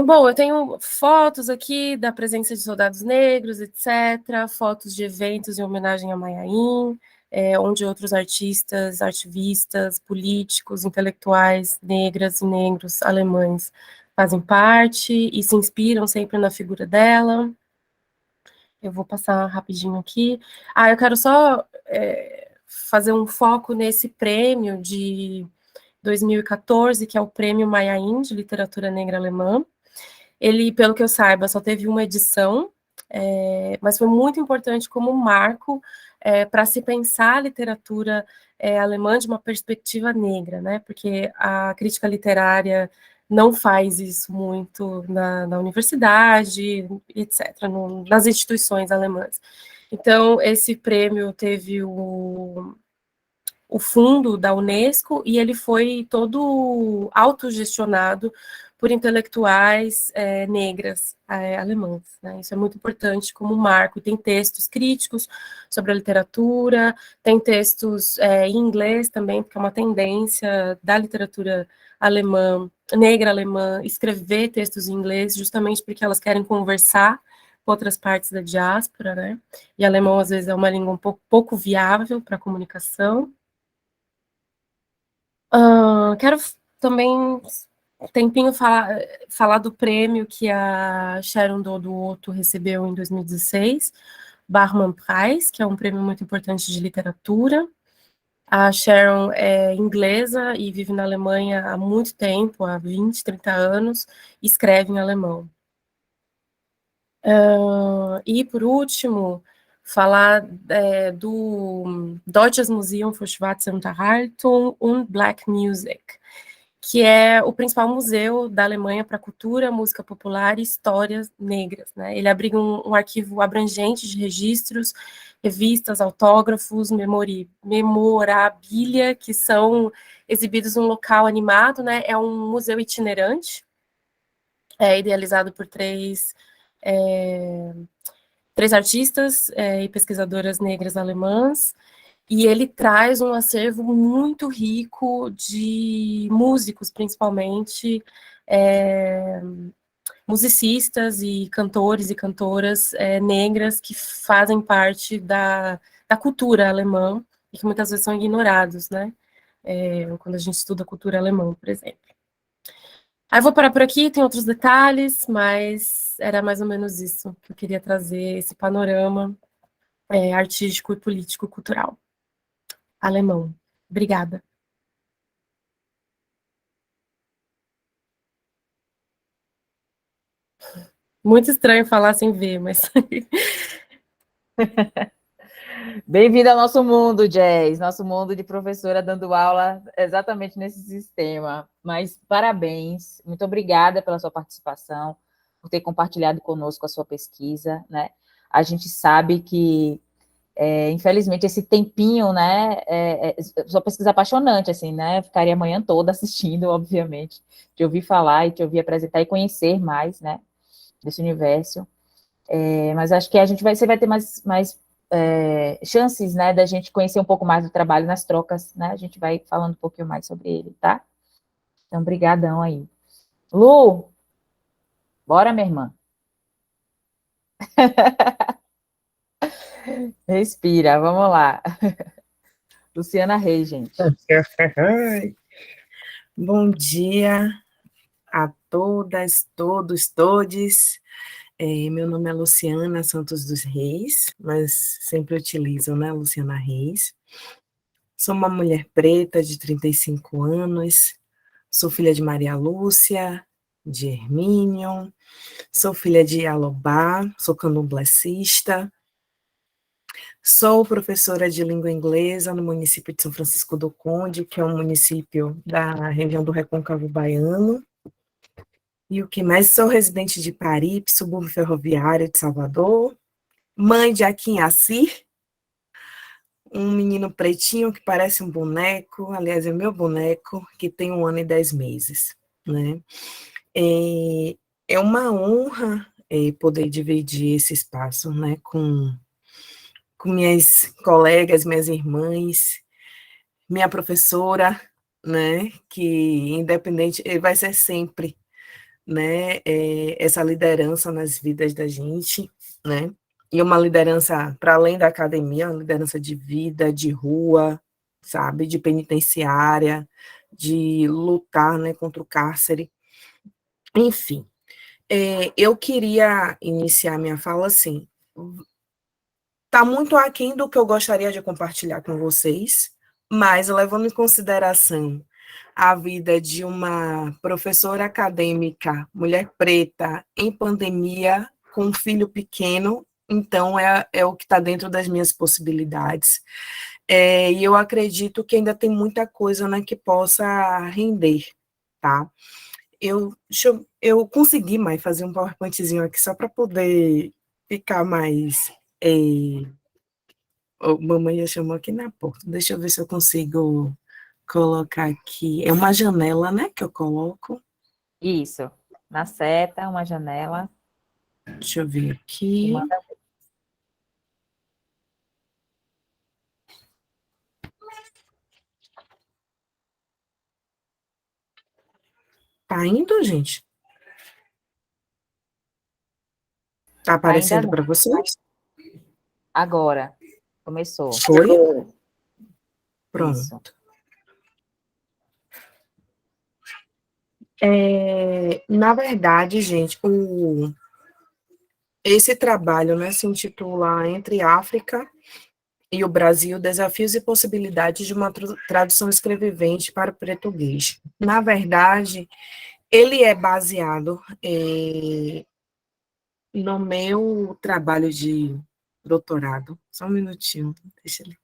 Bom, eu tenho fotos aqui da presença de soldados negros, etc., fotos de eventos em homenagem a Maia In, onde outros artistas, ativistas, políticos, intelectuais negras e negros alemães fazem parte e se inspiram sempre na figura dela. Eu vou passar rapidinho aqui. Eu quero só fazer um foco nesse prêmio de 2014, que é o Prêmio Maia In, de Literatura Negra Alemã. Ele, pelo que eu saiba, só teve uma edição, mas foi muito importante como um marco para se pensar a literatura alemã de uma perspectiva negra, né? Porque a crítica literária não faz isso muito na universidade, etc., nas instituições alemãs. Então, esse prêmio teve o fundo da Unesco e ele foi todo autogestionado por intelectuais negras alemãs, né? Isso é muito importante como marco. Tem textos críticos sobre a literatura, tem textos em inglês também, porque é uma tendência da literatura alemã, negra alemã, escrever textos em inglês, justamente porque elas querem conversar com outras partes da diáspora, né? E alemão, às vezes, é uma língua um pouco viável para a comunicação. Quero também tempinho falar do prêmio que a Sharon Dodo recebeu em 2016, Barman Prize, que é um prêmio muito importante de literatura. A Sharon é inglesa e vive na Alemanha há muito tempo, há 20, 30 anos, e escreve em alemão. E, por último, falar do Deutsches Museum für Schwarze Unterhaltung und Black Music, que é o principal museu da Alemanha para cultura, música popular e histórias negras, né? Ele abriga um arquivo abrangente de registros, revistas, autógrafos, memorabilia, que são exibidos num local animado, né? É um museu itinerante, idealizado por três artistas e pesquisadoras negras alemãs, e ele traz um acervo muito rico de músicos, principalmente, musicistas e cantores e cantoras negras que fazem parte da cultura alemã e que muitas vezes são ignorados, né? Quando a gente estuda a cultura alemã, por exemplo. Aí eu vou parar por aqui, tem outros detalhes, mas era mais ou menos isso que eu queria trazer, esse panorama artístico e político-cultural alemão. Obrigada. Muito estranho falar sem ver, mas... Bem-vindo ao nosso mundo, Jazz, nosso mundo de professora dando aula exatamente nesse sistema. Mas parabéns, muito obrigada pela sua participação, por ter compartilhado conosco a sua pesquisa, né? A gente sabe que, infelizmente, esse tempinho, né, sua pesquisa apaixonante, assim, né? Ficaria a manhã toda assistindo, obviamente, te ouvir falar e te ouvir apresentar e conhecer mais, né, desse universo. Mas acho que você vai ter mais chances, né, da gente conhecer um pouco mais do trabalho nas trocas, né, a gente vai falando um pouquinho mais sobre ele, tá? Então, brigadão aí. Lu, bora, minha irmã. Respira, vamos lá. Luciana Reis, gente. Bom dia a todas, todos, todes. Meu nome é Luciana Santos dos Reis, mas sempre utilizo, né, Luciana Reis. Sou uma mulher preta de 35 anos, sou filha de Maria Lúcia, de Hermínio, sou filha de Alobá, sou candomblessista, sou professora de língua inglesa no município de São Francisco do Conde, que é um município da região do Recôncavo Baiano. E o que mais? Sou residente de Paripe, subúrbio ferroviário de Salvador, mãe de Akin Assir, um menino pretinho que parece um boneco, aliás, é meu boneco, que tem 1 ano e 10 meses, né? É uma honra poder dividir esse espaço, né, com minhas colegas, minhas irmãs, minha professora, né, que independente, vai ser sempre, né, essa liderança nas vidas da gente, né, e uma liderança para além da academia, uma liderança de vida, de rua, sabe, de penitenciária, de lutar, né, contra o cárcere, enfim. Eu queria iniciar minha fala assim, está muito aquém do que eu gostaria de compartilhar com vocês, mas levando em consideração a vida de uma professora acadêmica, mulher preta, em pandemia, com um filho pequeno, então é o que está dentro das minhas possibilidades. E eu acredito que ainda tem muita coisa, né, que possa render, tá? Eu consegui mais fazer um PowerPointzinho aqui só para poder ficar mais... mamãe já chamou aqui na porta. Deixa eu ver se eu consigo colocar aqui. É uma janela, né, que eu coloco. Isso. Na seta, uma janela. Deixa eu ver aqui. Tá indo, gente? Tá aparecendo para vocês? Agora. Começou. Foi? Pronto. Isso. Na verdade, gente, esse trabalho, né, se intitula Entre África e o Brasil, Desafios e Possibilidades de uma Tradução Escrevivente para o Português. Na verdade, ele é baseado no meu trabalho de doutorado. Só um minutinho, deixa ele.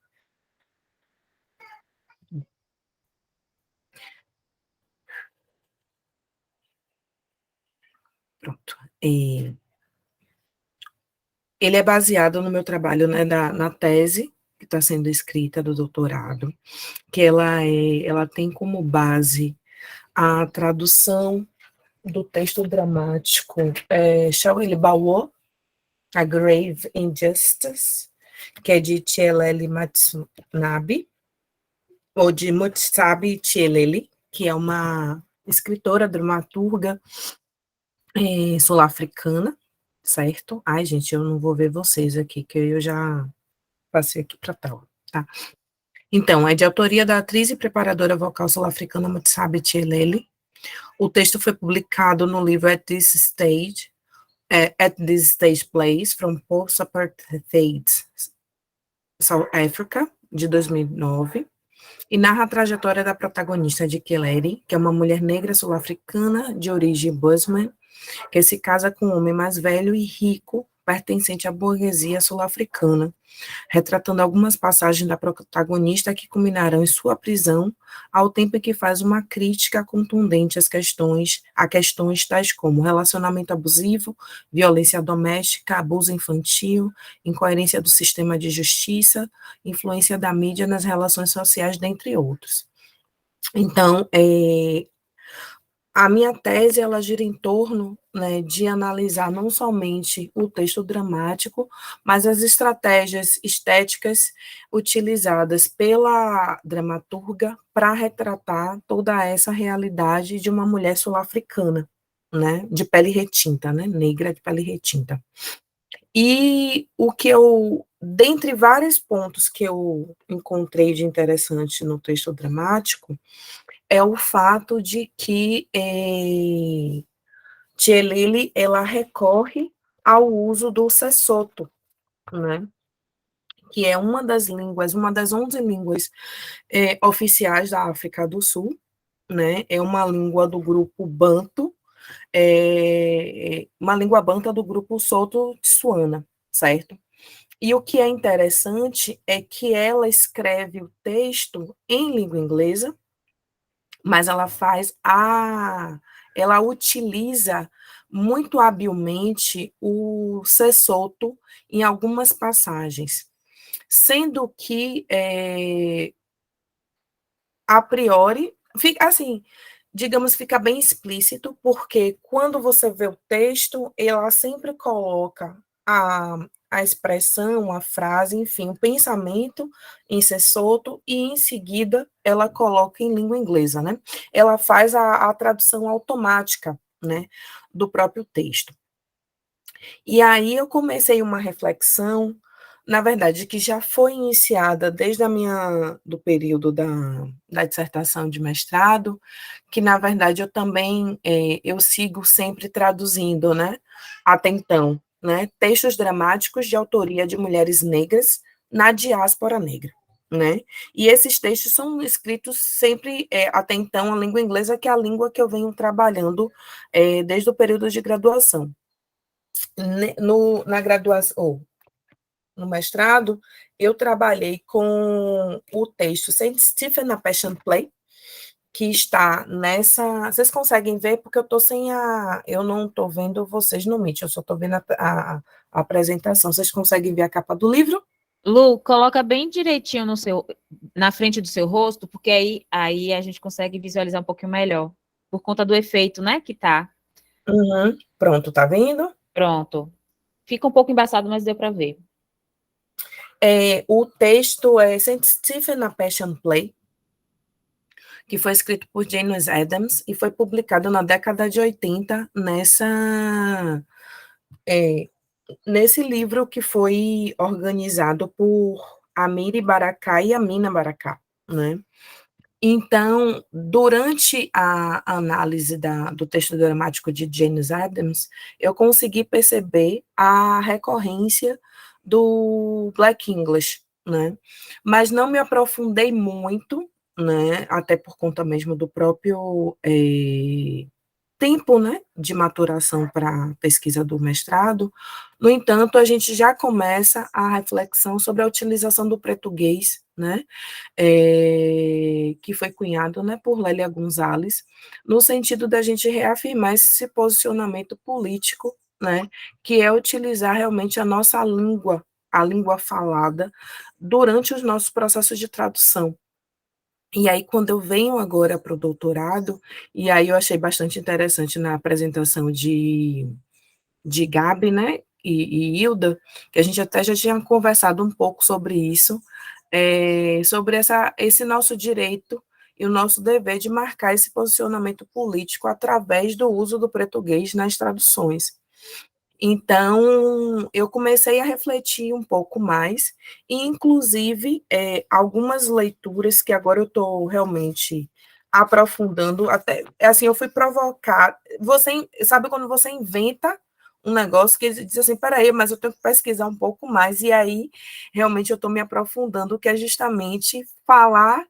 Pronto. Ele é baseado no meu trabalho, né, na tese que está sendo escrita do doutorado, que ela tem como base a tradução do texto dramático Shaweli Bawo, A Grave Injustice, que é de Tieleli Matsunabe, ou de Mutsabi Tieleli, que é uma escritora, dramaturga sul-africana, certo? Ai, gente, eu não vou ver vocês aqui, que eu já passei aqui para tal, tá? Então, é de autoria da atriz e preparadora vocal sul-africana Mutsabi Tieleli. O texto foi publicado no livro At This Stage Plays, from Post-Apartheid South Africa, de 2009, e narra a trajetória da protagonista de Kelly, que é uma mulher negra sul-africana de origem Busman, que se casa com um homem mais velho e rico, pertencente à burguesia sul-africana, retratando algumas passagens da protagonista que culminarão em sua prisão, ao tempo em que faz uma crítica contundente a questões tais como relacionamento abusivo, violência doméstica, abuso infantil, incoerência do sistema de justiça, influência da mídia nas relações sociais, dentre outros. Então, a minha tese, ela gira em torno, né, de analisar não somente o texto dramático, mas as estratégias estéticas utilizadas pela dramaturga para retratar toda essa realidade de uma mulher sul-africana, né, de pele retinta, né, negra de pele retinta. E o que dentre vários pontos que eu encontrei de interessante no texto dramático, é o fato de que Tieleli, ela recorre ao uso do Sesotho, né, que é uma das 11 línguas oficiais da África do Sul, né, é uma língua do grupo Banto, uma língua banta do grupo Soto-Tsuana, certo? E o que é interessante é que ela escreve o texto em língua inglesa, mas ela utiliza muito habilmente o Sesotho em algumas passagens, sendo que, a priori, fica assim, digamos, fica bem explícito, porque quando você vê o texto, ela sempre coloca a expressão, a frase, enfim, o pensamento em Sesotho, e em seguida ela coloca em língua inglesa, né? Ela faz a tradução automática, né, do próprio texto. E aí eu comecei uma reflexão, na verdade, que já foi iniciada desde do período da dissertação de mestrado, que, na verdade, eu também, eu sigo sempre traduzindo, né, até então, né, textos dramáticos de autoria de mulheres negras na diáspora negra, né, e esses textos são escritos sempre, até então, a língua inglesa, que é a língua que eu venho trabalhando desde o período de graduação. Na graduação, no mestrado, eu trabalhei com o texto Saint Stephen, a Passion Play, que está nessa... Vocês conseguem ver? Porque eu estou sem eu não estou vendo vocês no Meet, eu só estou vendo a apresentação. Vocês conseguem ver a capa do livro? Lu, coloca bem direitinho na frente do seu rosto, porque aí a gente consegue visualizar um pouquinho melhor, por conta do efeito, né, que tá. Uhum. Pronto, tá vendo? Pronto. Fica um pouco embaçado, mas deu para ver. O texto é Saint Stephen, a Passion Play, que foi escrito por James Adams e foi publicado na década de 80 nesse livro que foi organizado por Amiri Baraka e Amina Baraka, né? Então, durante a análise do texto dramático de Jane Addams, eu consegui perceber a recorrência do Black English, né? Mas não me aprofundei muito, né? Até por conta mesmo do próprio tempo, né, de maturação para a pesquisa do mestrado. No entanto, a gente já começa a reflexão sobre a utilização do português, né, que foi cunhado, né, por Lélia Gonzalez, no sentido da gente reafirmar esse posicionamento político, né, que é utilizar realmente a nossa língua, a língua falada, durante os nossos processos de tradução. E aí, quando eu venho agora para o doutorado, e aí eu achei bastante interessante na apresentação de Gabi, né, e Hilda, que a gente até já tinha conversado um pouco sobre isso, sobre esse nosso direito e o nosso dever de marcar esse posicionamento político através do uso do português nas traduções. Então, eu comecei a refletir um pouco mais, e inclusive algumas leituras que agora eu estou realmente aprofundando, até assim, eu fui provocar. Você sabe quando você inventa um negócio que diz assim, peraí, mas eu tenho que pesquisar um pouco mais, e aí realmente eu estou me aprofundando, que é justamente falar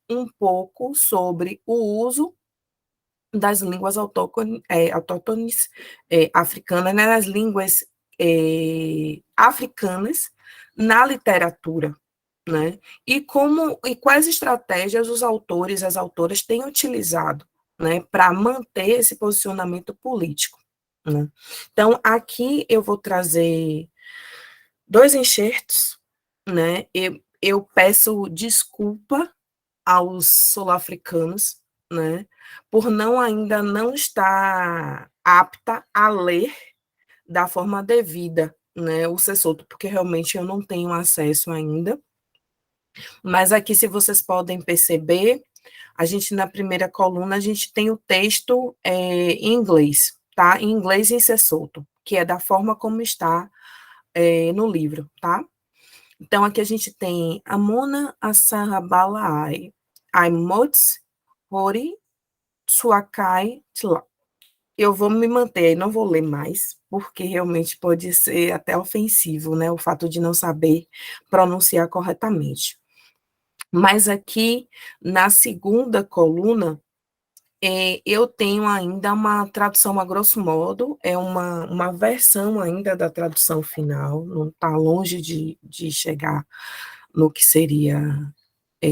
um pouco sobre o uso das línguas autóctones africanas, né, das línguas africanas na literatura, né? E quais estratégias os autores, as autoras têm utilizado, né, para manter esse posicionamento político, né? Então, aqui eu vou trazer 2 enxertos, né? Eu peço desculpa aos sul-africanos, né, por ainda não estar apta a ler da forma devida, né, o Sesotho, porque realmente eu não tenho acesso ainda. Mas aqui, se vocês podem perceber, a gente na primeira coluna, a gente tem o texto em inglês, tá? Em inglês e em Sesotho, que é da forma como está no livro, tá? Então, aqui a gente tem Amona Asarabalai, Aimots, Hori, Tsuakai, Tla. Eu vou me manter, não vou ler mais, porque realmente pode ser até ofensivo, né, o fato de não saber pronunciar corretamente. Mas aqui, na segunda coluna, eu tenho ainda uma tradução a grosso modo, é uma versão ainda da tradução final, não está longe de chegar no que seria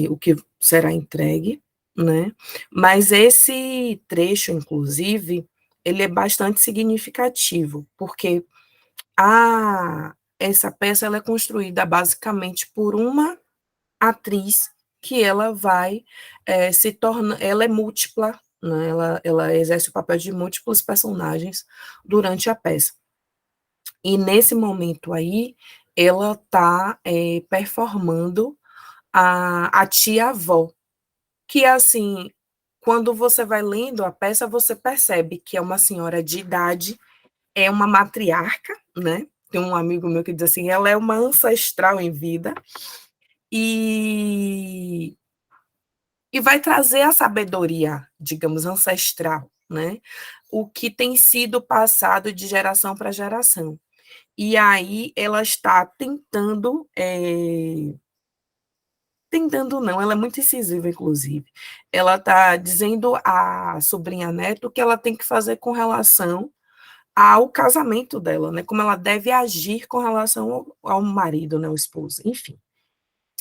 o que será entregue, né? Mas esse trecho, inclusive, ele é bastante significativo, porque essa peça ela é construída basicamente por uma atriz que ela vai se tornar, ela é múltipla, né? Ela exerce o papel de múltiplos personagens durante a peça. E nesse momento aí, ela está performando a tia-avó, que assim, quando você vai lendo a peça, você percebe que é uma senhora de idade, é uma matriarca, né? Tem um amigo meu que diz assim, ela é uma ancestral em vida, e vai trazer a sabedoria, digamos, ancestral, né? O que tem sido passado de geração para geração. E aí ela está tentando tentando não, ela é muito incisiva, inclusive. Ela está dizendo à sobrinha neto o que ela tem que fazer com relação ao casamento dela, né? Como ela deve agir com relação ao marido, né? Ao esposo, enfim.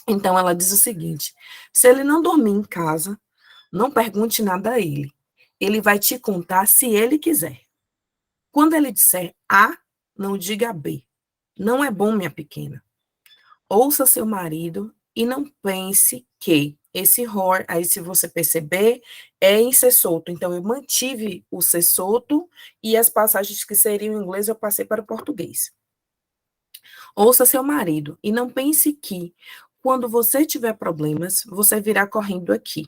Então ela diz o seguinte: se ele não dormir em casa, não pergunte nada a ele. Ele vai te contar se ele quiser. Quando ele disser A, não diga B. Não é bom, minha pequena. Ouça seu marido e não pense que esse ROR, aí se você perceber, é em Sesotho. Então, eu mantive o Sesotho e as passagens que seriam em inglês eu passei para o português. Ouça seu marido e não pense que, quando você tiver problemas, você virá correndo aqui.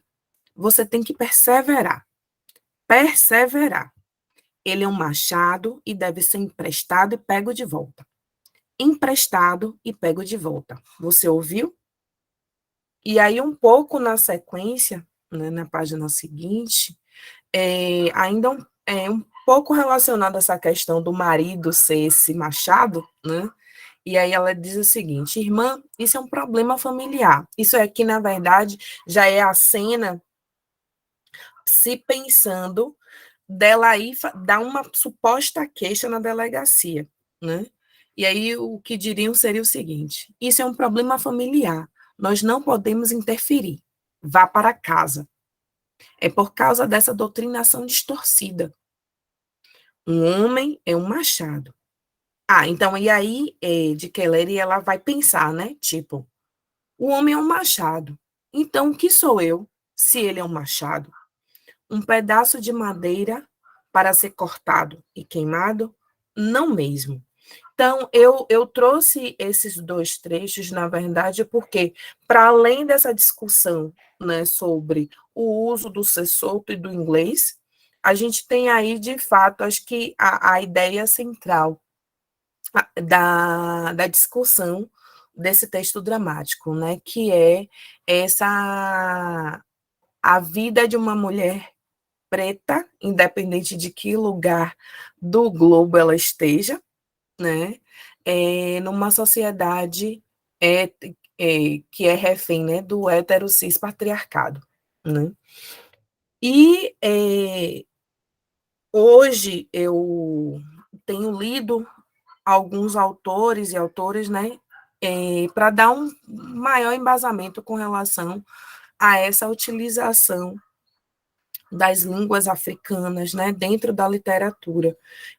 Você tem que perseverar. Perseverar. Ele é um machado e deve ser emprestado e pego de volta. Emprestado e pego de volta. Você ouviu? E aí, um pouco na sequência, né, na página seguinte, ainda um pouco relacionado a essa questão do marido ser esse machado, né? E aí ela diz o seguinte: irmã, isso é um problema familiar. Isso aqui, na verdade, já é a cena se pensando dela aí dar uma suposta queixa na delegacia, né? E aí o que diriam seria o seguinte: isso é um problema familiar, nós não podemos interferir, vá para casa. É por causa dessa doutrinação distorcida. Um homem é um machado. Então, e aí, de Keller, ela vai pensar, né? Tipo, o homem é um machado. Então, o que sou eu, se ele é um machado? Um pedaço de madeira para ser cortado e queimado? Não mesmo. Então, eu trouxe esses dois trechos, na verdade, porque, para além dessa discussão, né, sobre o uso do ser solto e do inglês, a gente tem aí, de fato, acho que a ideia central da discussão desse texto dramático, né, que é a vida de uma mulher preta, independente de que lugar do globo ela esteja, né, numa sociedade que é refém, né, do heterocis patriarcado, né. E hoje eu tenho lido alguns autores e autoras, né, para dar um maior embasamento com relação a essa utilização das línguas africanas, né, dentro da literatura.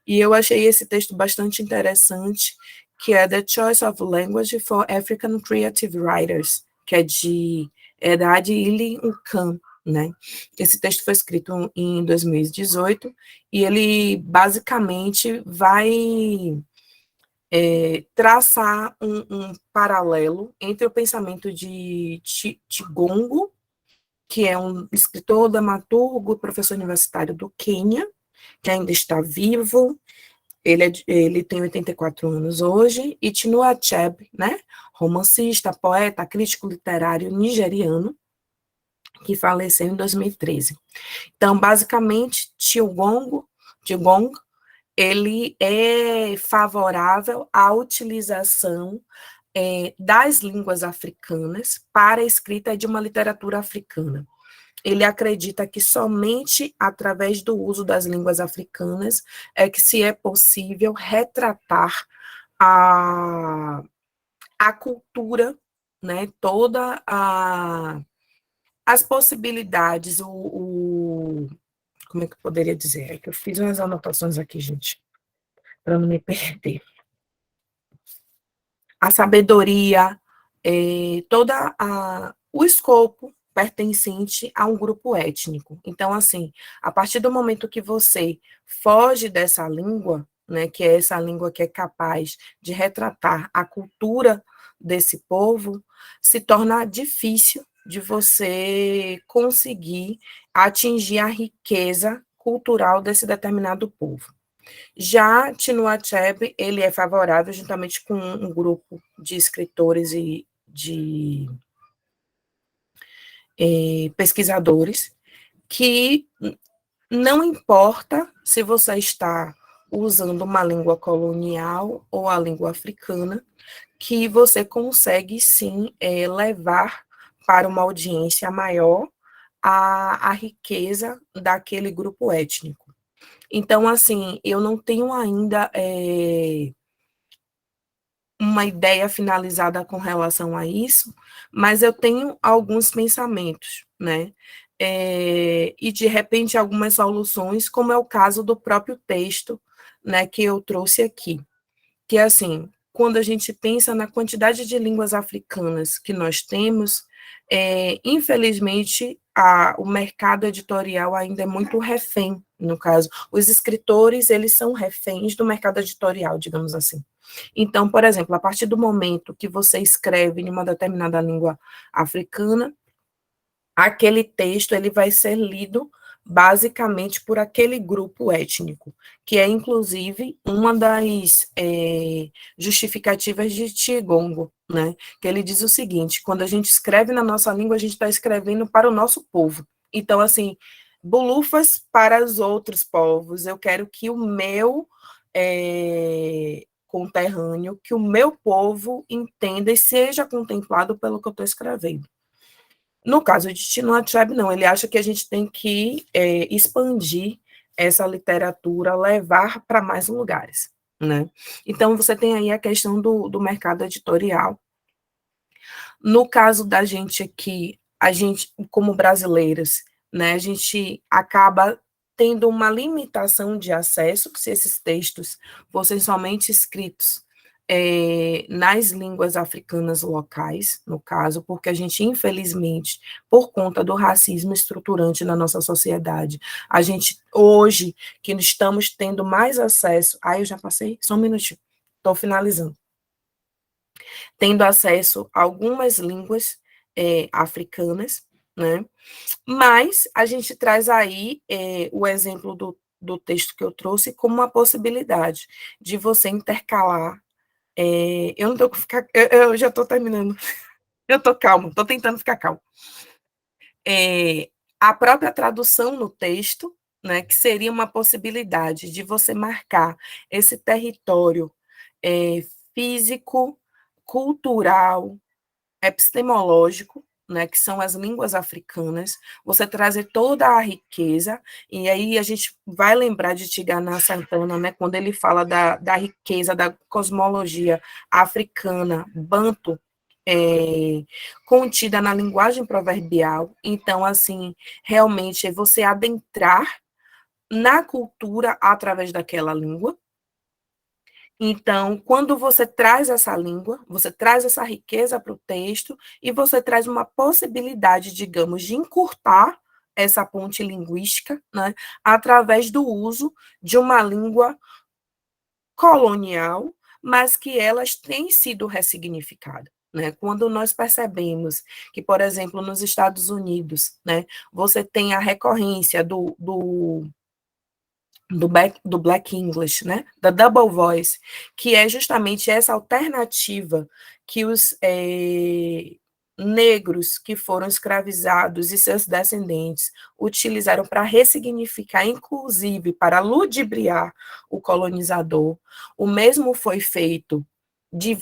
E eu achei esse texto bastante interessante, que é The Choice of Language for African Creative Writers, que é da Adili Nkan, né? Esse texto foi escrito em 2018, e ele basicamente vai traçar um paralelo entre o pensamento de Chigongo, que é um escritor, dramaturgo, professor universitário do Quênia, que ainda está vivo, ele tem 84 anos hoje, e Chinua Achebe, né, romancista, poeta, crítico literário nigeriano, que faleceu em 2013. Então, basicamente, Chigongo, ele é favorável à utilização das línguas africanas para a escrita de uma literatura africana. Ele acredita que somente através do uso das línguas africanas é que se é possível retratar a cultura, né, toda as possibilidades, como é que eu poderia dizer? É que eu fiz umas anotações aqui, gente, para não me perder. A sabedoria, toda o escopo pertencente a um grupo étnico. Então, assim, a partir do momento que você foge dessa língua, né, que é essa língua que é capaz de retratar a cultura desse povo, se torna difícil de você conseguir atingir a riqueza cultural desse determinado povo. Já Chinua Achebe, ele é favorável, juntamente com um grupo de escritores e de pesquisadores, que não importa se você está usando uma língua colonial ou a língua africana, que você consegue, sim, levar para uma audiência maior a riqueza daquele grupo étnico. Então, assim, eu não tenho ainda uma ideia finalizada com relação a isso, mas eu tenho alguns pensamentos, né? E, de repente, algumas soluções, como é o caso do próprio texto, né, que eu trouxe aqui. Que, assim, quando a gente pensa na quantidade de línguas africanas que nós temos, infelizmente, o mercado editorial ainda é muito refém, no caso. Os escritores, eles são reféns do mercado editorial, digamos assim. Então, por exemplo, a partir do momento que você escreve em uma determinada língua africana, aquele texto ele vai ser lido basicamente por aquele grupo étnico, que é, inclusive, uma das justificativas de Chigongo, né? Que ele diz o seguinte: quando a gente escreve na nossa língua, a gente está escrevendo para o nosso povo, Então, assim, bulufas para os outros povos. Eu quero que o meu conterrâneo, que o meu povo entenda e seja contemplado pelo que eu estou escrevendo. No caso de Chinua Achebe, não. Ele acha que a gente tem que expandir essa literatura, levar para mais lugares, né? Então, você tem aí a questão do mercado editorial. No caso da gente aqui, a gente, como brasileiros, né, a gente acaba tendo uma limitação de acesso, se esses textos fossem somente escritos nas línguas africanas locais, no caso, porque a gente, infelizmente, por conta do racismo estruturante na nossa sociedade, a gente, hoje, que estamos tendo mais acesso... eu já passei? Só um minutinho, estou finalizando. Tendo acesso a algumas línguas africanas, né? Mas a gente traz aí o exemplo do texto que eu trouxe como uma possibilidade de você intercalar. Eu não estou ficar, eu já estou terminando. Eu estou calma, estou tentando ficar calma. A própria tradução no texto, né, que seria uma possibilidade de você marcar esse território físico, cultural, epistemológico, né, que são as línguas africanas, você trazer toda a riqueza, e aí a gente vai lembrar de Tigana Santana, né, quando ele fala da riqueza, da cosmologia africana, banto, contida na linguagem proverbial. Então, assim, realmente é você adentrar na cultura através daquela língua. Então, quando você traz essa língua, você traz essa riqueza para o texto e você traz uma possibilidade, digamos, de encurtar essa ponte linguística, né, através do uso de uma língua colonial, mas que elas têm sido ressignificadas. Né? Quando nós percebemos que, por exemplo, nos Estados Unidos, né, você tem a recorrência do Black English, né? Da Double Voice, que é justamente essa alternativa que os negros que foram escravizados e seus descendentes utilizaram para ressignificar, inclusive para ludibriar o colonizador. O mesmo foi feito de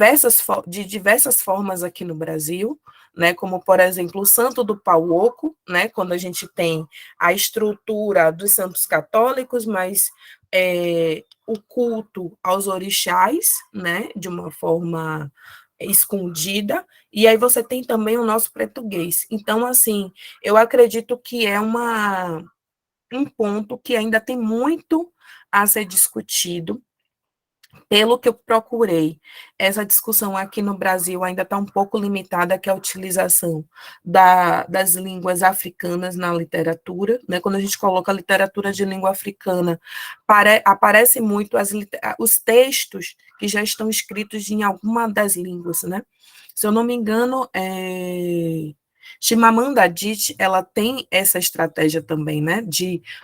diversas formas aqui no Brasil, né, como, por exemplo, o Santo do Pau Oco, né, quando a gente tem a estrutura dos santos católicos, mas o culto aos orixás, né, de uma forma escondida, e aí você tem também o nosso português. Então, assim, eu acredito que é um ponto que ainda tem muito a ser discutido. Pelo que eu procurei, essa discussão aqui no Brasil ainda está um pouco limitada, que é a utilização das línguas africanas na literatura, né? Quando a gente coloca a literatura de língua africana, aparece muito os textos que já estão escritos em alguma das línguas, né? Se eu não me engano, Chimamanda Adichie, ela tem essa estratégia também, né?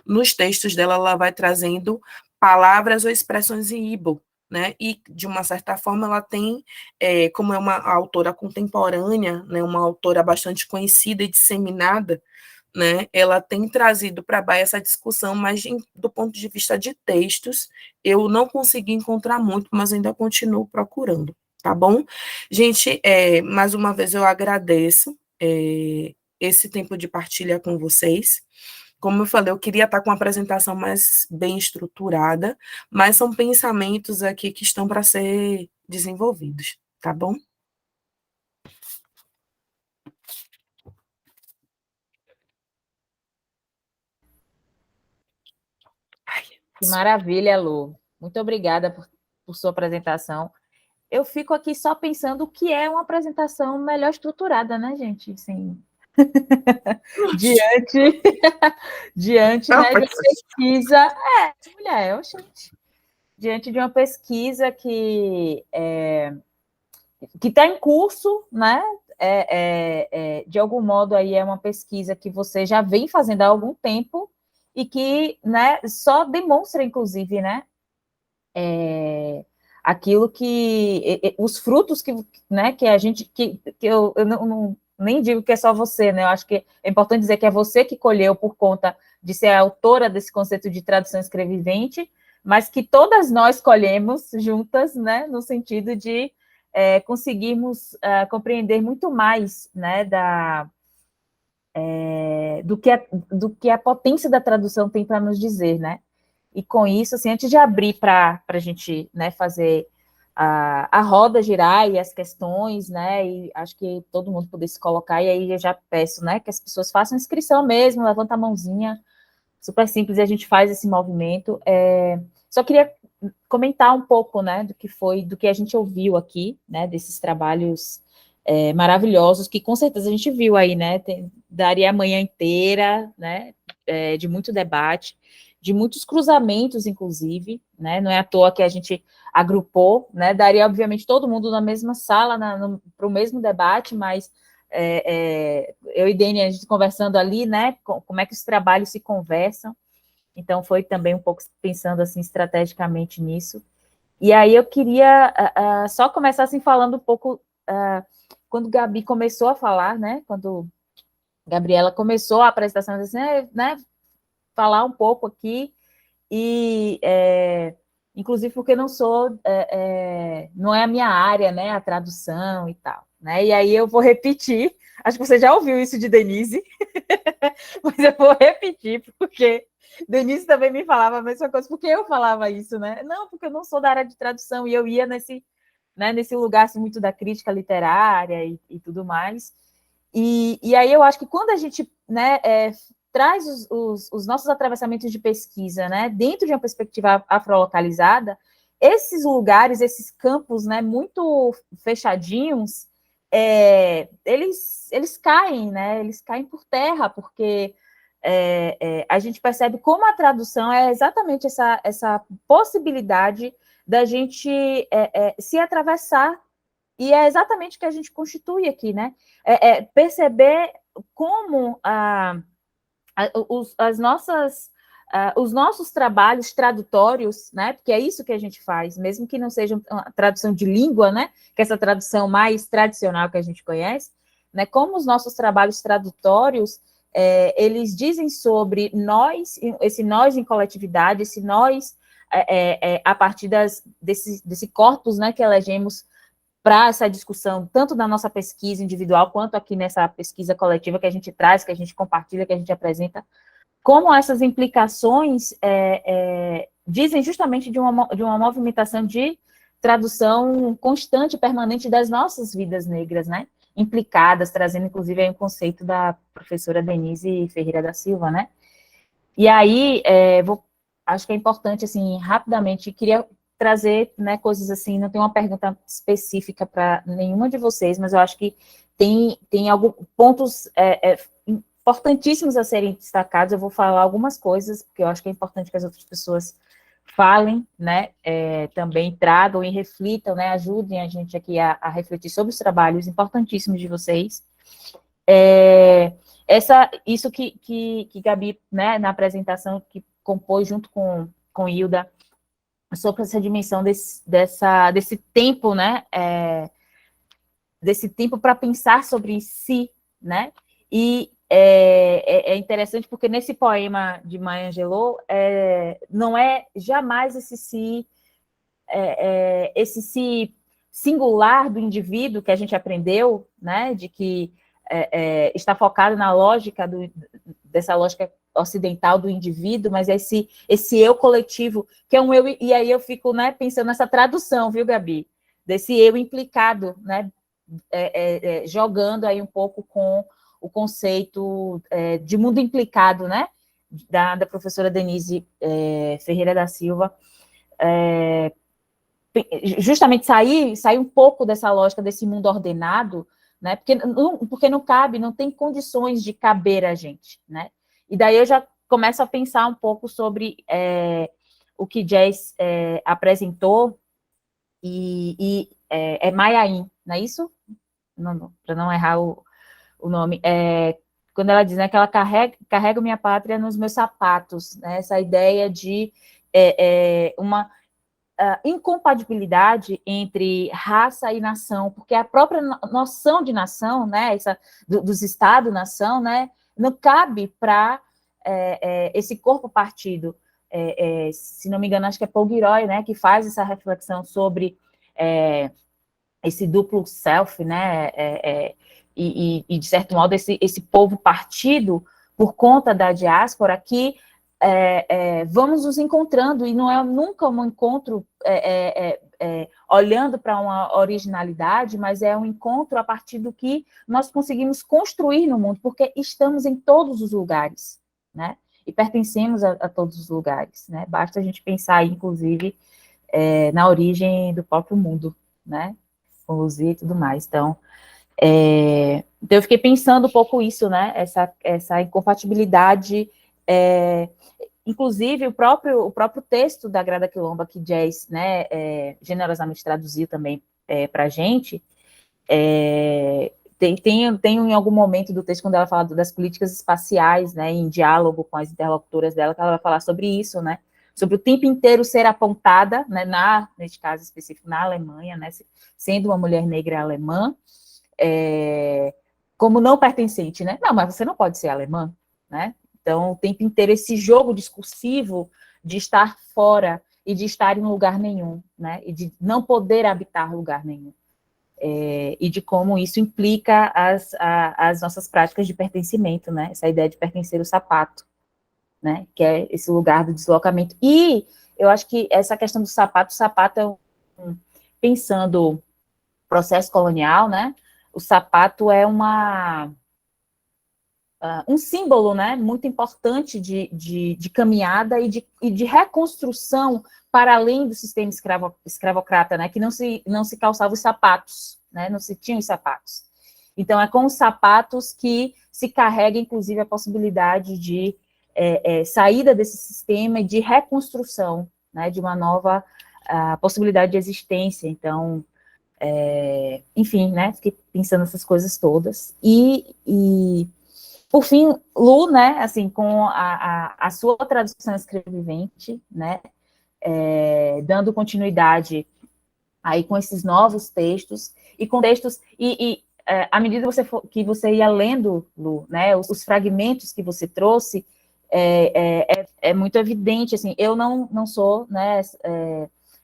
Nos textos dela, ela vai trazendo palavras ou expressões em Igbo, né? E, de uma certa forma, ela tem, como é uma autora contemporânea, né, uma autora bastante conhecida e disseminada, né, ela tem trazido para a Bahia essa discussão, mas do ponto de vista de textos, eu não consegui encontrar muito, mas ainda continuo procurando, tá bom? Gente, mais uma vez eu agradeço esse tempo de partilha com vocês. Como eu falei, eu queria estar com uma apresentação mais bem estruturada, mas são pensamentos aqui que estão para ser desenvolvidos, tá bom? Que maravilha, Lu. Muito obrigada por sua apresentação. Eu fico aqui só pensando o que é uma apresentação melhor estruturada, né, gente? Assim, diante né, de uma pesquisa. Mulher, gente. Diante de uma pesquisa que está em curso, né? De algum modo aí é uma pesquisa que você já vem fazendo há algum tempo e que, né, só demonstra, inclusive, né, aquilo que os frutos que, né, que a gente que eu nem digo que é só você, né? Eu acho que é importante dizer que é você que colheu por conta de ser a autora desse conceito de tradução escrevivente, mas que todas nós colhemos juntas, né? No sentido de conseguirmos compreender muito mais, né? Do que a potência da tradução tem para nos dizer, né? E com isso, assim, antes de abrir para a gente, né, fazer a roda girar e as questões, né, e acho que todo mundo poder se colocar, e aí eu já peço, né, que as pessoas façam inscrição mesmo, levanta a mãozinha, super simples, e a gente faz esse movimento. Só queria comentar um pouco, né, do que a gente ouviu aqui, né, desses trabalhos maravilhosos, que com certeza a gente viu aí, né, daria a manhã inteira, né, de muito debate, de muitos cruzamentos, inclusive, né, não é à toa que a gente agrupou, né, daria, obviamente, todo mundo na mesma sala para o mesmo debate, mas eu e Dani, a gente conversando ali, né, como é que os trabalhos se conversam, então foi também um pouco pensando, assim, estrategicamente nisso. E aí eu queria só começar, assim, falando um pouco, quando Gabi começou a falar, né, quando Gabriela começou a apresentação, assim, né, falar um pouco aqui, e inclusive porque não é a minha área, né, a tradução e tal, né, e aí eu vou repetir, acho que você já ouviu isso de Denise, mas eu vou repetir, porque Denise também me falava a mesma coisa, porque eu falava isso, né, não, porque eu não sou da área de tradução, e eu ia nesse lugar, assim, muito da crítica literária e tudo mais, e aí eu acho que quando a gente, né, traz os nossos atravessamentos de pesquisa, né, dentro de uma perspectiva afrolocalizada, esses lugares, esses campos, né, muito fechadinhos, eles caem, né, eles caem por terra, porque a gente percebe como a tradução é exatamente essa possibilidade da gente se atravessar, e é exatamente o que a gente constitui aqui, né, perceber como os nossos trabalhos tradutórios, né, porque é isso que a gente faz, mesmo que não seja uma tradução de língua, né, que é essa tradução mais tradicional que a gente conhece, né, como os nossos trabalhos tradutórios, eles dizem sobre nós, esse nós em coletividade, esse nós a partir desse corpus, né, que elegemos para essa discussão, tanto na nossa pesquisa individual, quanto aqui nessa pesquisa coletiva que a gente traz, que a gente compartilha, que a gente apresenta, como essas implicações dizem justamente de uma movimentação de tradução constante, permanente das nossas vidas negras, né, implicadas, trazendo inclusive aí um conceito da professora Denise Ferreira da Silva, né, e aí, acho que é importante, assim, rapidamente, queria trazer, né, coisas assim, não tem uma pergunta específica para nenhuma de vocês, mas eu acho que tem alguns pontos importantíssimos a serem destacados. Eu vou falar algumas coisas, porque eu acho que é importante que as outras pessoas falem, né, também tragam e reflitam, né, ajudem a gente aqui a refletir sobre os trabalhos importantíssimos de vocês. Isso que Gabi, né, na apresentação, que compôs junto com Hilda, sobre essa dimensão desse tempo, né, desse tempo para pensar sobre si, né, e é interessante porque nesse poema de Maya Angelou, não é jamais esse si singular do indivíduo que a gente aprendeu, né, de que está focado na lógica dessa lógica ocidental do indivíduo, mas esse eu coletivo, que é um eu, e aí eu fico, né, pensando nessa tradução, viu, Gabi? Desse eu implicado, né, jogando aí um pouco com o conceito de mundo implicado, né, da professora Denise Ferreira da Silva, justamente sair um pouco dessa lógica desse mundo ordenado, né, porque não cabe, não tem condições de caber a gente, né, e daí eu já começo a pensar um pouco sobre o que Jazz apresentou, e é Mayain, não é isso? Para não errar o nome, quando ela diz, né, que ela carrega minha pátria nos meus sapatos, né, essa ideia de incompatibilidade entre raça e nação, porque a própria noção de nação, né, dos Estados-nação, né, não cabe para esse corpo partido. Se não me engano, acho que é Paul Gilroy, né, que faz essa reflexão sobre esse duplo self, né, e de certo modo, esse povo partido por conta da diáspora que vamos nos encontrando, e não é nunca um encontro olhando para uma originalidade, mas é um encontro a partir do que nós conseguimos construir no mundo, porque estamos em todos os lugares, né? E pertencemos a todos os lugares, né? Basta a gente pensar, inclusive, na origem do próprio mundo, né? Com Luzia e tudo mais. Então, eu fiquei pensando um pouco isso, né? Essa incompatibilidade. Inclusive, o próprio texto da Grada Quilomba, que Jazz, né, generosamente traduziu também para a gente, tem em algum momento do texto, quando ela fala das políticas espaciais, né, em diálogo com as interlocutoras dela, que ela vai falar sobre isso, né, sobre o tempo inteiro ser apontada, né, neste caso específico, na Alemanha, né, sendo uma mulher negra alemã, como não pertencente, né, não, mas você não pode ser alemã, né. Então, o tempo inteiro esse jogo discursivo de estar fora e de estar em lugar nenhum, né? E de não poder habitar lugar nenhum. E de como isso implica as nossas práticas de pertencimento, né? Essa ideia de pertencer ao sapato, né? Que é esse lugar do deslocamento. E eu acho que essa questão do sapato é pensando processo colonial, né? O sapato é um símbolo, né, muito importante de caminhada e de reconstrução para além do sistema escravocrata, né, que não se calçava os sapatos, né, não se tinham os sapatos. Então, é com os sapatos que se carrega, inclusive, a possibilidade de saída desse sistema e de reconstrução, né, de uma nova possibilidade de existência. Então, enfim, né, fiquei pensando nessas coisas todas. Por fim, Lu, né, assim, com a sua tradução escrevivente, né, dando continuidade aí com esses novos textos, e com textos, à medida que você ia lendo, Lu, né, os fragmentos que você trouxe, é muito evidente, assim, eu não sou, né,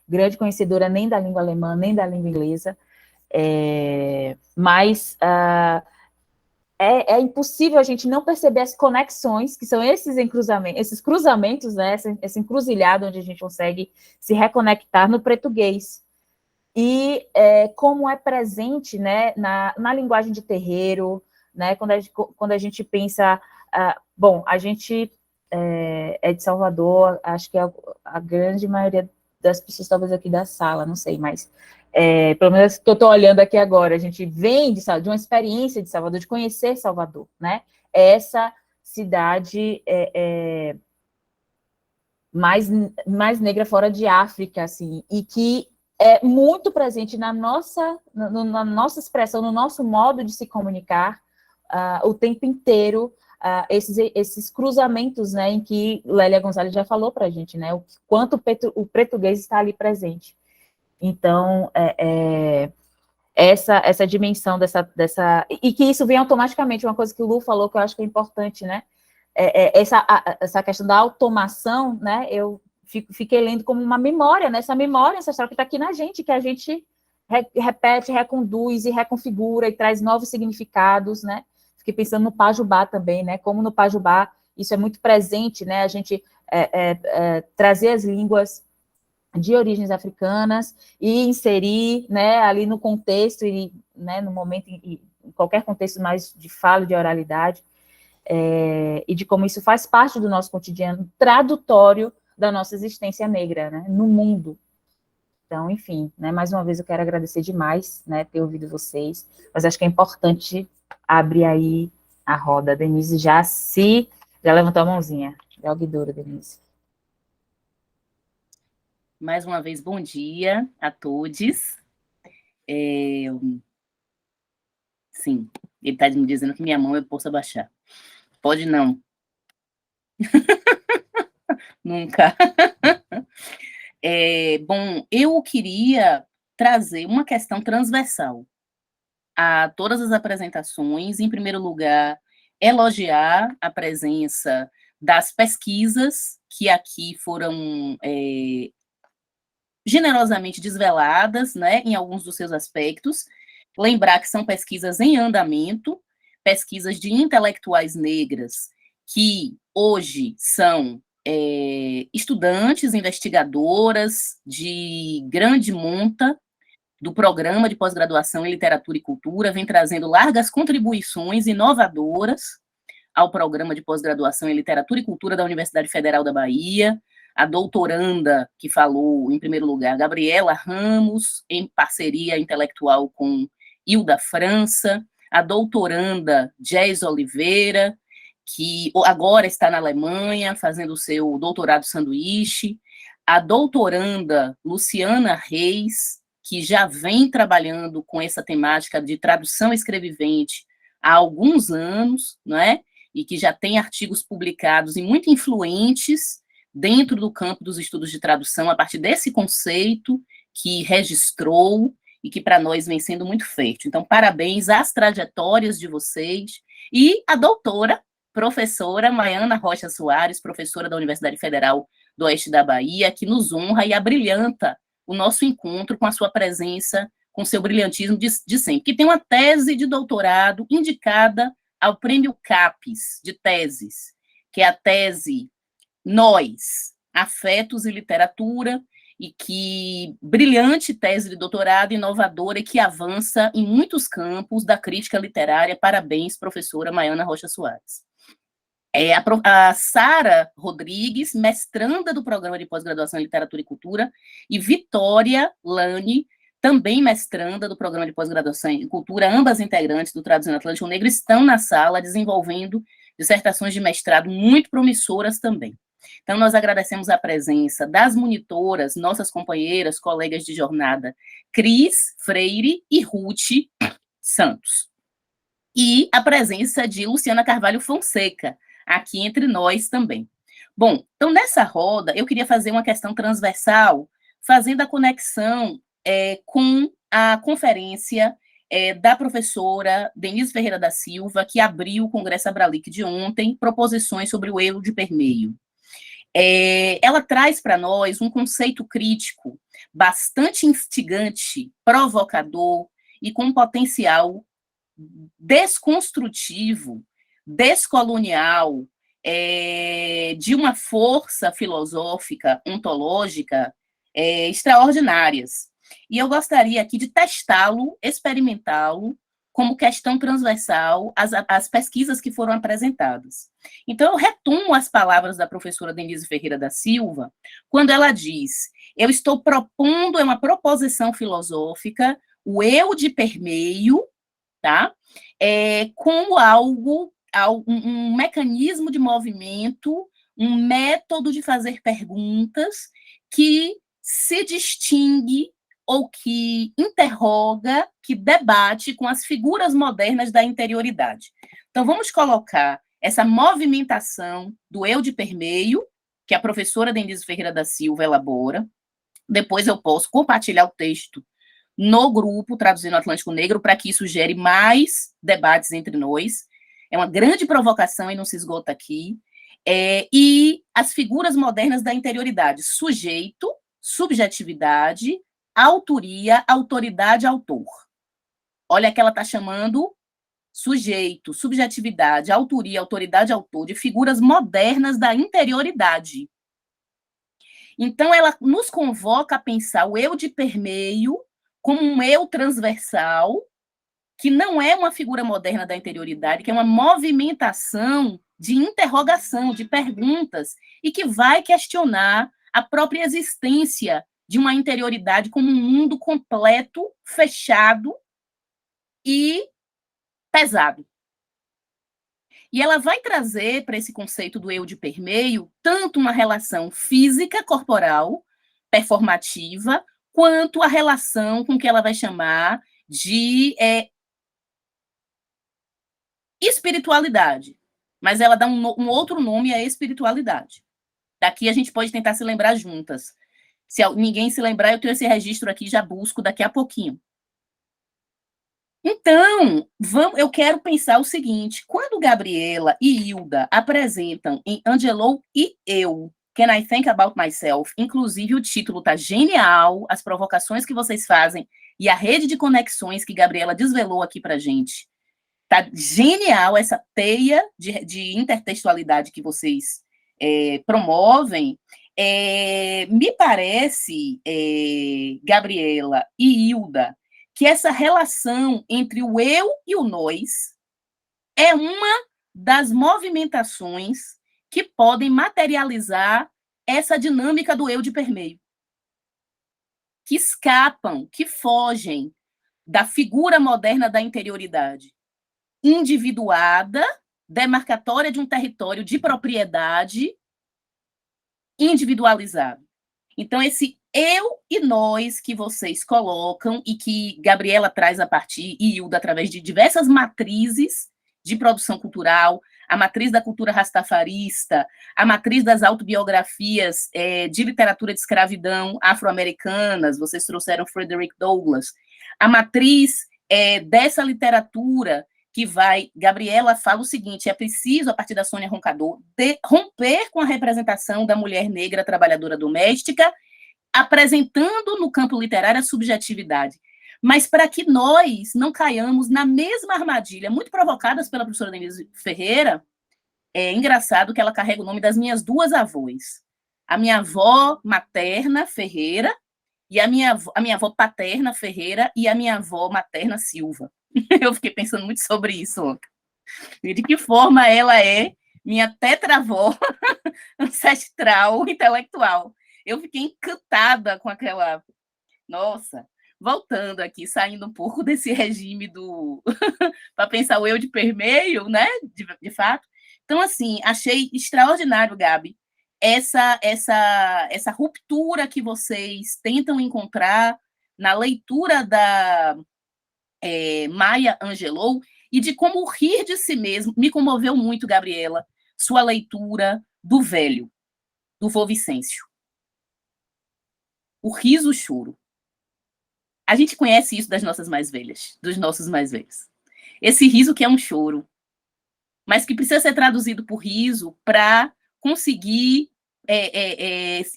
grande conhecedora nem da língua alemã, nem da língua inglesa, mas é impossível a gente não perceber as conexões, que são esses cruzamentos, né, essa encruzilhada onde a gente consegue se reconectar no português. E como é presente, né, na linguagem de terreiro, né, quando a gente pensa... bom, a gente é de Salvador, acho que a grande maioria das pessoas, talvez aqui da sala, não sei, mas... pelo menos que eu estou olhando aqui agora, a gente vem de uma experiência de Salvador, de conhecer Salvador, né? Essa cidade mais negra fora de África, assim, e que é muito presente na nossa expressão, no nosso modo de se comunicar o tempo inteiro, esses cruzamentos, né, em que Lélia Gonzalez já falou para a gente, né, o quanto o português está ali presente. Então, essa dimensão dessa... E que isso vem automaticamente, uma coisa que o Lu falou, que eu acho que é importante, né? Essa questão da automação, né? Eu fiquei lendo como uma memória, né? Essa memória ancestral que está aqui na gente, que a gente repete, reconduz e reconfigura e traz novos significados, né? Fiquei pensando no Pajubá também, né? Como no Pajubá isso é muito presente, né? A gente trazer as línguas de origens africanas e inserir, né, ali no contexto, né, no momento, em qualquer contexto mais de fala, de oralidade, e de como isso faz parte do nosso cotidiano tradutório da nossa existência negra, né, no mundo. Então, enfim, né, mais uma vez eu quero agradecer demais, né, ter ouvido vocês, mas acho que é importante abrir aí a roda. Denise já levantou a mãozinha. Jogue duro, Denise. Mais uma vez, bom dia a todos. Sim, ele está me dizendo que minha mão eu posso abaixar. Pode não. Nunca. Bom, eu queria trazer uma questão transversal a todas as apresentações. Em primeiro lugar, elogiar a presença das pesquisas que aqui foram generosamente desveladas, né, em alguns dos seus aspectos. Lembrar que são pesquisas em andamento, pesquisas de intelectuais negras que hoje são estudantes, investigadoras de grande monta do programa de pós-graduação em Literatura e Cultura, vem trazendo largas contribuições inovadoras ao programa de pós-graduação em Literatura e Cultura da Universidade Federal da Bahia, a doutoranda que falou, em primeiro lugar, Gabriela Ramos, em parceria intelectual com Hilda França, a doutoranda Jess Oliveira, que agora está na Alemanha, fazendo o seu doutorado sanduíche, a doutoranda Luciana Reis, que já vem trabalhando com essa temática de tradução escrevivente há alguns anos, não é? E que já tem artigos publicados e muito influentes dentro do campo dos estudos de tradução, a partir desse conceito que registrou e que para nós vem sendo muito fértil. Então, parabéns às trajetórias de vocês e a doutora, professora Maiana Rocha Soares, professora da Universidade Federal do Oeste da Bahia, que nos honra e abrilhanta o nosso encontro com a sua presença, com seu brilhantismo de sempre, que tem uma tese de doutorado indicada ao Prêmio CAPES de teses, que é a tese Nós, Afetos e Literatura, e que brilhante tese de doutorado, inovadora, e que avança em muitos campos da crítica literária. Parabéns, professora Maiana Rocha Soares. A Sara Rodrigues, mestranda do Programa de Pós-Graduação em Literatura e Cultura, e Vitória Lani, também mestranda do Programa de Pós-Graduação em Cultura, ambas integrantes do Traduzindo Atlântico Negro, estão na sala desenvolvendo dissertações de mestrado muito promissoras também. Então, nós agradecemos a presença das monitoras, nossas companheiras, colegas de jornada, Cris Freire e Ruth Santos. E a presença de Luciana Carvalho Fonseca, aqui entre nós também. Bom, então, nessa roda, eu queria fazer uma questão transversal, fazendo a conexão com a conferência da professora Denise Ferreira da Silva, que abriu o Congresso Abralic de ontem, proposições sobre o eu de permeio. Ela traz para nós um conceito crítico bastante instigante, provocador e com potencial desconstrutivo, descolonial, de uma força filosófica, ontológica, extraordinárias. E eu gostaria aqui de testá-lo, experimentá-lo, como questão transversal às pesquisas que foram apresentadas. Então, eu retomo as palavras da professora Denise Ferreira da Silva, quando ela diz: eu estou propondo, é uma proposição filosófica, o eu de permeio, tá? Como um mecanismo de movimento, um método de fazer perguntas que se distingue ou que interroga, que debate com as figuras modernas da interioridade. Então, vamos colocar essa movimentação do eu de permeio, que a professora Denise Ferreira da Silva elabora. Depois eu posso compartilhar o texto no grupo Traduzindo Atlântico Negro, para que isso gere mais debates entre nós. É uma grande provocação e não se esgota aqui. E as figuras modernas da interioridade: sujeito, subjetividade, autoria, autoridade, autor. Olha que ela está chamando sujeito, subjetividade, autoria, autoridade, autor, de figuras modernas da interioridade. Então, ela nos convoca a pensar o eu de permeio como um eu transversal, que não é uma figura moderna da interioridade, que é uma movimentação de interrogação, de perguntas, e que vai questionar a própria existência de uma interioridade como um mundo completo, fechado e pesado. E ela vai trazer para esse conceito do eu de permeio tanto uma relação física, corporal, performativa, quanto a relação com o que ela vai chamar de espiritualidade. Mas ela dá um outro nome à espiritualidade. Daqui a gente pode tentar se lembrar juntas. Se ninguém se lembrar, eu tenho esse registro aqui, já busco daqui a pouquinho. Então, eu quero pensar o seguinte, quando Gabriela e Hilda apresentam em Angelou e Eu, Can I Think About Myself, inclusive o título tá genial, as provocações que vocês fazem e a rede de conexões que Gabriela desvelou aqui pra gente, tá genial essa teia de intertextualidade que vocês promovem. Me parece, Gabriela e Hilda, que essa relação entre o eu e o nós é uma das movimentações que podem materializar essa dinâmica do eu de permeio, que escapam, que fogem da figura moderna da interioridade, individuada, demarcatória de um território de propriedade individualizado. Então, esse eu e nós que vocês colocam e que Gabriela traz a partir, e Hilda, através de diversas matrizes de produção cultural, a matriz da cultura rastafarista, a matriz das autobiografias de literatura de escravidão afro-americanas, vocês trouxeram Frederick Douglass, a matriz dessa literatura que vai, Gabriela fala o seguinte, é preciso, a partir da Sônia Roncador, romper com a representação da mulher negra trabalhadora doméstica, apresentando no campo literário a subjetividade. Mas para que nós não caiamos na mesma armadilha, muito provocadas pela professora Denise Ferreira, é engraçado que ela carrega o nome das minhas duas avós. A minha avó materna, Ferreira, e a minha avó paterna, Ferreira, e a minha avó materna, Silva. Eu fiquei pensando muito sobre isso ontem. De que forma ela é minha tetravó ancestral, intelectual. Eu fiquei encantada com aquela... Nossa, voltando aqui, saindo um pouco desse regime do... para pensar o eu de permeio, né? De fato. Então, assim, achei extraordinário, Gabi, essa ruptura que vocês tentam encontrar na leitura da Maya Angelou e de como rir de si mesmo. Me comoveu muito, Gabriela, sua leitura do Velho, do vô Vicêncio. O riso, o choro. A gente conhece isso das nossas mais velhas, dos nossos mais velhos. Esse riso que é um choro, mas que precisa ser traduzido por riso para conseguir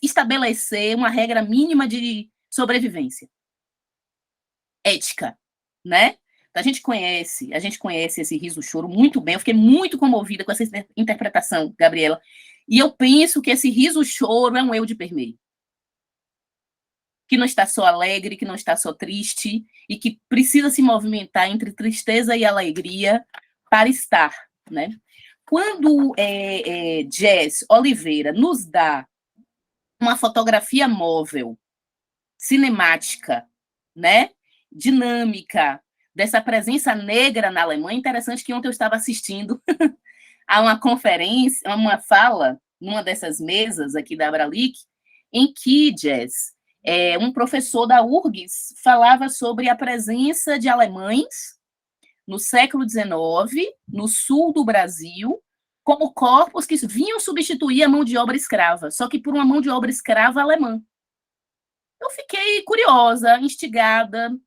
estabelecer uma regra mínima de sobrevivência. Ética, né? A gente conhece esse riso-choro muito bem. Eu fiquei muito comovida com essa interpretação, Gabriela. E eu penso que esse riso-choro é um eu de permeio. Que não está só alegre, que não está só triste, e que precisa se movimentar entre tristeza e alegria para estar, né? Quando Jess Oliveira nos dá uma fotografia móvel, cinemática, né? Dinâmica, dessa presença negra na Alemanha, interessante que ontem eu estava assistindo a uma conferência, uma fala, numa dessas mesas aqui da Abralic, em que, Jess, um professor da URGS falava sobre a presença de alemães no século XIX, no sul do Brasil, como corpos que vinham substituir a mão de obra escrava, só que por uma mão de obra escrava alemã. Eu fiquei curiosa, instigada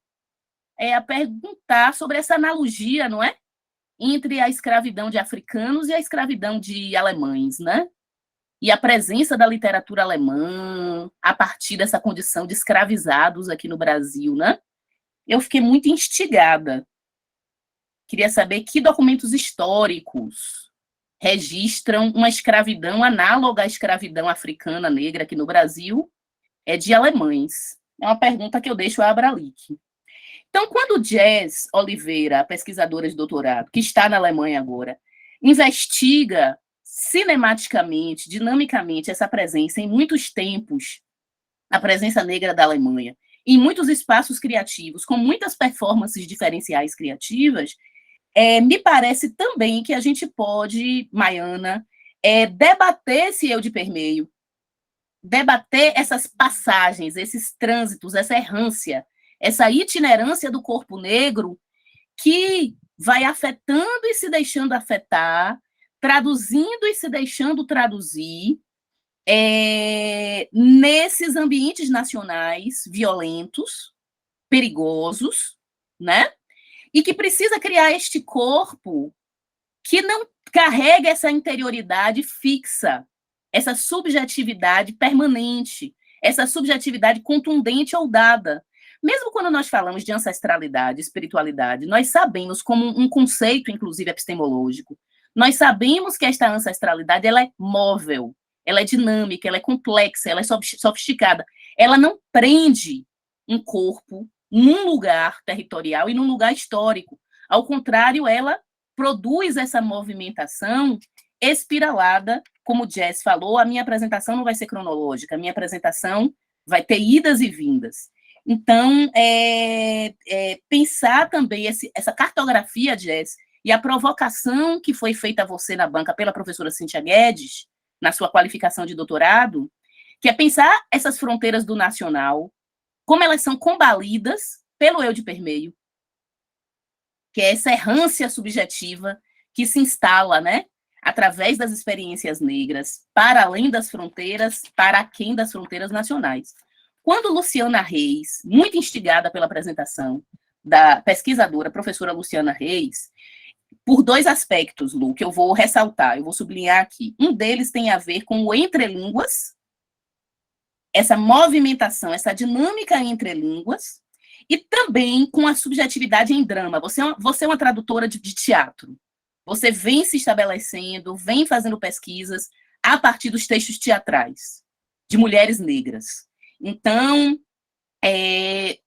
a perguntar sobre essa analogia, não é? Entre a escravidão de africanos e a escravidão de alemães, né? E a presença da literatura alemã a partir dessa condição de escravizados aqui no Brasil, né? Eu fiquei muito instigada. Queria saber que documentos históricos registram uma escravidão análoga à escravidão africana negra aqui no Brasil, de alemães. É uma pergunta que eu deixo a Abralic. Então, quando Jess Oliveira, pesquisadora de doutorado, que está na Alemanha agora, investiga cinematicamente, dinamicamente, essa presença em muitos tempos, a presença negra da Alemanha, em muitos espaços criativos, com muitas performances diferenciais criativas, me parece também que a gente pode, Maiana, debater esse eu de permeio, debater essas passagens, esses trânsitos, essa errância, essa itinerância do corpo negro que vai afetando e se deixando afetar, traduzindo e se deixando traduzir, nesses ambientes nacionais violentos, perigosos, né? E que precisa criar este corpo que não carrega essa interioridade fixa, essa subjetividade permanente, essa subjetividade contundente ou dada. Mesmo quando nós falamos de ancestralidade, espiritualidade, nós sabemos, como um conceito, inclusive, epistemológico, nós sabemos que esta ancestralidade ela é móvel, ela é dinâmica, ela é complexa, ela é sofisticada. Ela não prende um corpo num lugar territorial e num lugar histórico. Ao contrário, ela produz essa movimentação espiralada, como o Jess falou, a minha apresentação não vai ser cronológica, a minha apresentação vai ter idas e vindas. Então, pensar também essa cartografia, Jess, e a provocação que foi feita a você na banca pela professora Cíntia Guedes, na sua qualificação de doutorado, que é pensar essas fronteiras do nacional, como elas são combalidas pelo eu de permeio, que é essa errância subjetiva que se instala, né, através das experiências negras, para além das fronteiras, para aquém das fronteiras nacionais. Quando Luciana Reis, muito instigada pela apresentação da pesquisadora, professora Luciana Reis, por dois aspectos, Lu, que eu vou ressaltar, eu vou sublinhar aqui. Um deles tem a ver com o entre línguas, essa movimentação, essa dinâmica entre línguas, e também com a subjetividade em drama. Você é uma tradutora de teatro. Você vem se estabelecendo, vem fazendo pesquisas a partir dos textos teatrais de mulheres negras. Então,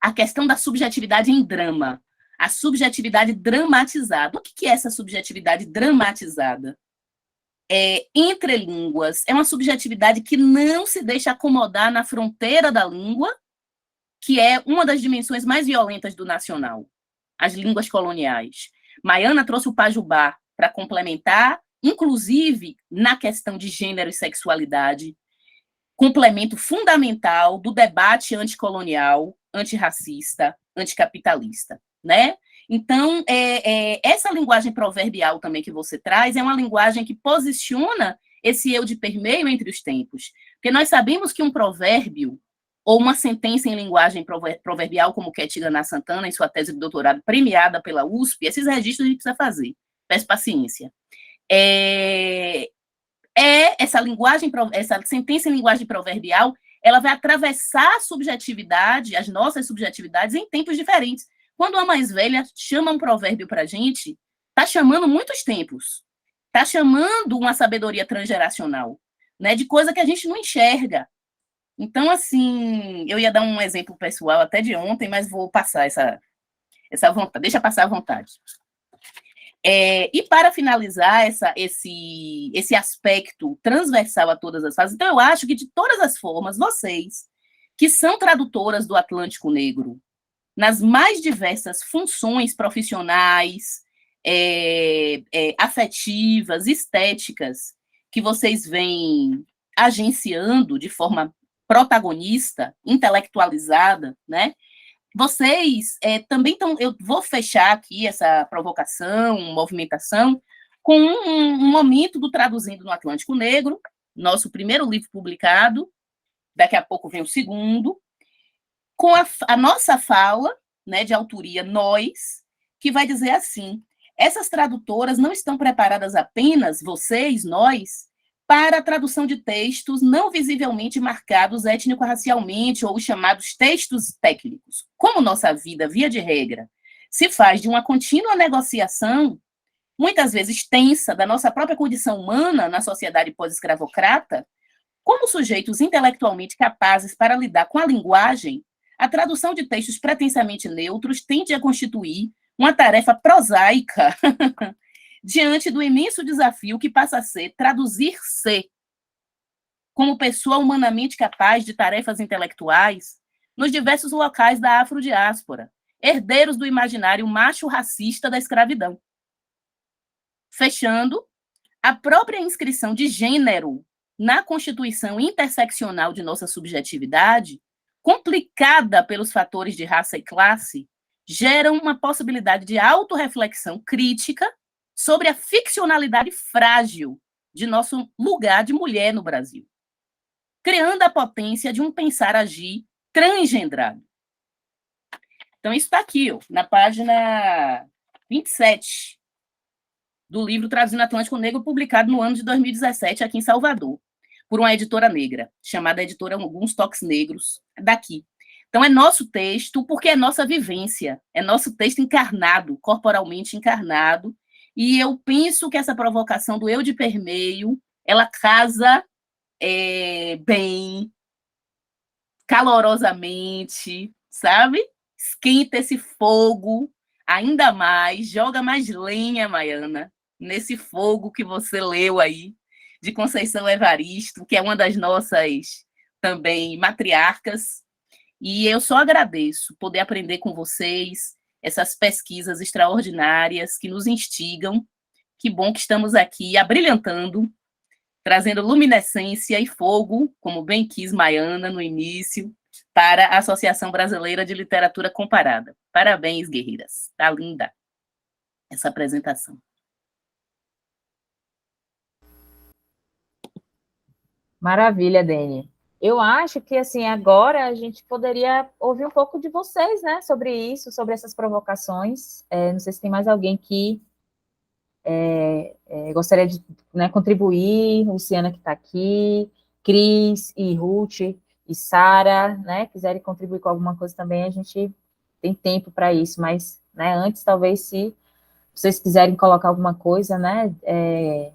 a questão da subjetividade em drama, a subjetividade dramatizada. O que é essa subjetividade dramatizada? Entre línguas, é uma subjetividade que não se deixa acomodar na fronteira da língua, que é uma das dimensões mais violentas do nacional, as línguas coloniais. Maiana trouxe o Pajubá para complementar, inclusive na questão de gênero e sexualidade, complemento fundamental do debate anticolonial, antirracista, anticapitalista, né? Então, essa linguagem proverbial também que você traz é uma linguagem que posiciona esse eu de permeio entre os tempos, porque nós sabemos que um provérbio ou uma sentença em linguagem proverbial, como Ketigana Santana, em sua tese de doutorado, premiada pela USP, esses registros a gente precisa fazer, peço paciência. Essa linguagem, essa sentença em linguagem proverbial, ela vai atravessar a subjetividade, as nossas subjetividades, em tempos diferentes. Quando a mais velha chama um provérbio para a gente, está chamando muitos tempos, está chamando uma sabedoria transgeracional, né, de coisa que a gente não enxerga. Então, assim, eu ia dar um exemplo pessoal até de ontem, mas vou passar essa vontade, deixa passar a vontade. E para finalizar esse aspecto transversal a todas as fases, então eu acho que de todas as formas, vocês, que são tradutoras do Atlântico Negro, nas mais diversas funções profissionais, afetivas, estéticas, que vocês vêm agenciando de forma protagonista, intelectualizada, né? Vocês também estão... Eu vou fechar aqui essa provocação, movimentação, com um momento do Traduzindo no Atlântico Negro, nosso primeiro livro publicado, daqui a pouco vem o segundo, com a nossa fala, né, de autoria nós, que vai dizer assim: essas tradutoras não estão preparadas apenas, vocês, nós, para a tradução de textos não visivelmente marcados étnico-racialmente ou os chamados textos técnicos. Como nossa vida, via de regra, se faz de uma contínua negociação, muitas vezes tensa, da nossa própria condição humana na sociedade pós-escravocrata, como sujeitos intelectualmente capazes para lidar com a linguagem, a tradução de textos pretensamente neutros tende a constituir uma tarefa prosaica diante do imenso desafio que passa a ser traduzir-se como pessoa humanamente capaz de tarefas intelectuais nos diversos locais da afrodiáspora, herdeiros do imaginário macho-racista da escravidão. Fechando, a própria inscrição de gênero na constituição interseccional de nossa subjetividade, complicada pelos fatores de raça e classe, gera uma possibilidade de autorreflexão crítica sobre a ficcionalidade frágil de nosso lugar de mulher no Brasil. criando a potência de um pensar-agir transgendrado. Então, isso está aqui, ó, na página 27 do livro Traduzindo Atlântico Negro, publicado no ano de 2017, aqui em Salvador, por uma editora negra, chamada Editora Alguns Toques Negros, daqui. Então, é nosso texto, porque é nossa vivência, é nosso texto encarnado, corporalmente encarnado, e eu penso que essa provocação do eu de permeio, ela casa bem, calorosamente, sabe? Esquenta esse fogo ainda mais, joga mais lenha, Maiana, nesse fogo que você leu aí, de Conceição Evaristo, que é uma das nossas também matriarcas, e eu só agradeço poder aprender com vocês essas pesquisas extraordinárias que nos instigam. Que bom que estamos aqui abrilhantando, trazendo luminescência e fogo, como bem quis Maiana no início, para a Associação Brasileira de Literatura Comparada. Parabéns, guerreiras. Está linda essa apresentação. Maravilha, Dani. Eu acho que, assim, agora a gente poderia ouvir um pouco de vocês, né, sobre isso, sobre essas provocações. Não sei se tem mais alguém que gostaria de, né, contribuir, Luciana que está aqui, Cris e Ruth e Sara, né, quiserem contribuir com alguma coisa também, a gente tem tempo para isso, mas, né, antes, talvez, se vocês quiserem colocar alguma coisa, né,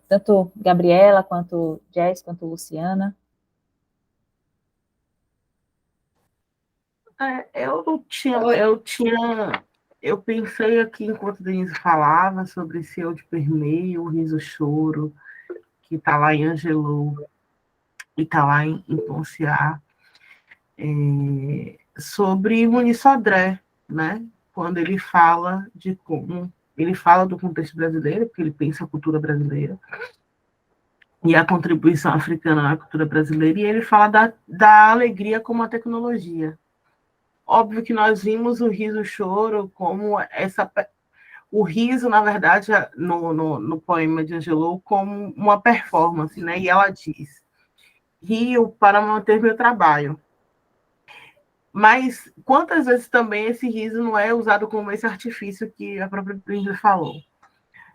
tanto Gabriela, quanto Jess, quanto Luciana. Eu pensei aqui, enquanto a Denise falava, sobre esse eu de permeio, o riso choro, que está lá em Angelou e está lá em Ponciá, sobre Muniz Sodré, né? Quando ele fala de como ele fala do contexto brasileiro, porque ele pensa a cultura brasileira e a contribuição africana na cultura brasileira, e ele fala da alegria como a tecnologia. Óbvio que nós vimos o riso-choro como o riso, na verdade, no poema de Angelou, como uma performance, né? E ela diz: rio para manter meu trabalho. Mas quantas vezes também esse riso não é usado como esse artifício que a própria Brígida falou?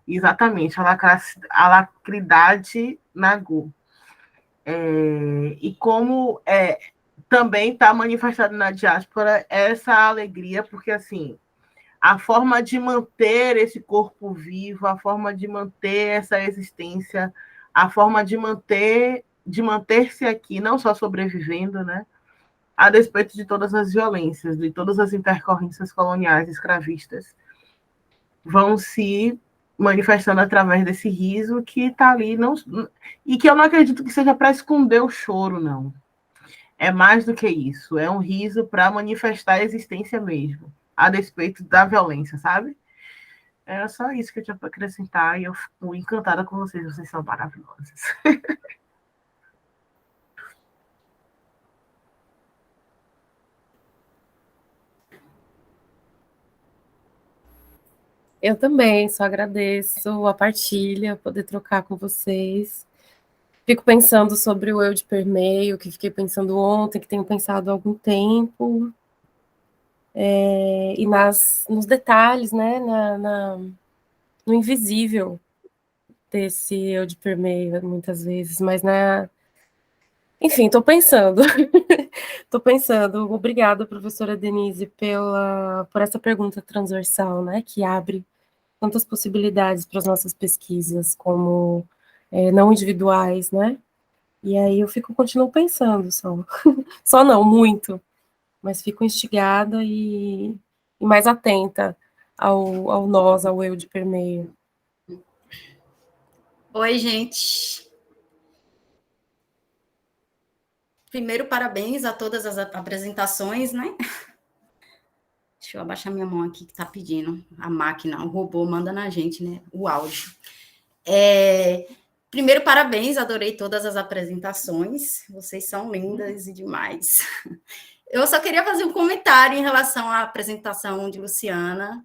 Exatamente, a lacridade Nagô. E como também está manifestado na diáspora essa alegria, porque, assim, a forma de manter esse corpo vivo, a forma de manter essa existência, a forma de manter-se aqui, não só sobrevivendo, né, a despeito de todas as violências, de todas as intercorrências coloniais escravistas, vão se manifestando através desse riso que está ali, e que eu não acredito que seja para esconder o choro, não. É mais do que isso, é um riso para manifestar a existência mesmo, a despeito da violência, sabe? Era só isso que eu tinha para acrescentar, e eu fico encantada com vocês são maravilhosas. Eu também, só agradeço a partilha, poder trocar com vocês. Fico pensando sobre o eu de permeio, que fiquei pensando ontem, que tenho pensado há algum tempo, e nos detalhes, né, no invisível desse eu de permeio, muitas vezes, mas enfim, estou pensando. Estou pensando. Obrigada, professora Denise, por essa pergunta transversal, né, que abre tantas possibilidades para as nossas pesquisas, como não individuais, né? E aí eu continuo pensando só. Só não, muito. Mas fico instigada e mais atenta ao nós, ao eu de permeio. Oi, gente. Primeiro, parabéns a todas as apresentações, né? Deixa eu abaixar minha mão aqui que está pedindo. A máquina, o robô manda na gente, né? O áudio. Primeiro, parabéns, adorei todas as apresentações. Vocês são lindas e demais. Eu só queria fazer um comentário em relação à apresentação de Luciana.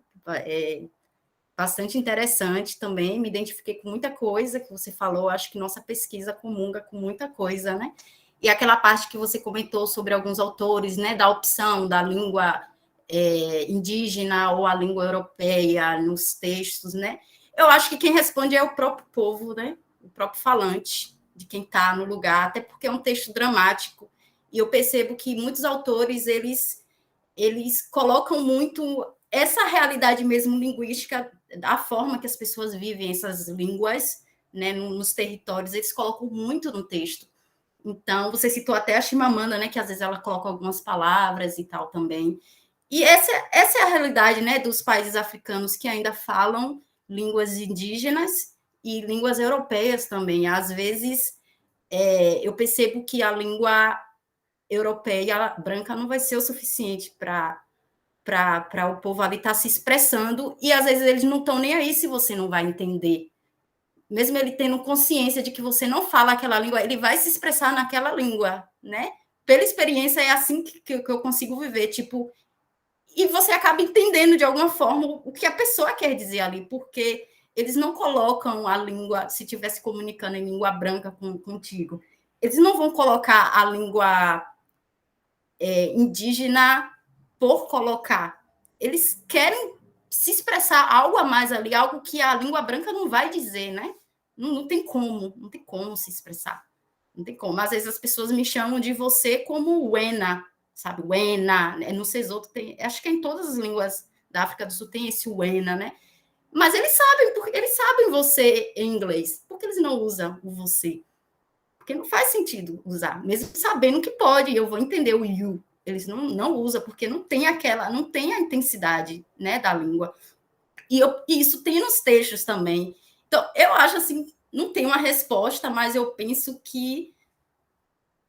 Bastante interessante também. Me identifiquei com muita coisa que você falou. Acho que nossa pesquisa comunga com muita coisa, né? E aquela parte que você comentou sobre alguns autores, né, da opção da língua indígena ou a língua europeia nos textos, né? Eu acho que quem responde é o próprio povo, né? O próprio falante, de quem está no lugar, até porque é um texto dramático. E eu percebo que muitos autores, eles colocam muito essa realidade mesmo linguística, da forma que as pessoas vivem essas línguas, né, nos territórios, eles colocam muito no texto. Então, você citou até a Chimamanda, né, que às vezes ela coloca algumas palavras e tal também. E essa é a realidade, né, dos países africanos que ainda falam línguas indígenas e línguas europeias também. Às vezes, eu percebo que a língua europeia branca não vai ser o suficiente para o povo ali estar se expressando, e às vezes eles não estão nem aí se você não vai entender. Mesmo ele tendo consciência de que você não fala aquela língua, ele vai se expressar naquela língua, né? Pela experiência, é assim que eu consigo viver, tipo, e você acaba entendendo de alguma forma o que a pessoa quer dizer ali, porque eles não colocam a língua, se estivesse comunicando em língua branca contigo, eles não vão colocar a língua indígena por colocar. Eles querem se expressar algo a mais ali, algo que a língua branca não vai dizer, né? Não tem como se expressar. Não tem como. Às vezes as pessoas me chamam de você como Wena, sabe? Wena, no Sesotho tem, acho que em todas as línguas da África do Sul tem esse Wena, né? Mas eles sabem você em inglês. Por que eles não usam o você? Porque não faz sentido usar, mesmo sabendo que pode, eu vou entender o you. Eles não usam, porque não tem a intensidade, né, da língua. E isso tem nos textos também. Então, eu acho assim, não tem uma resposta, mas eu penso que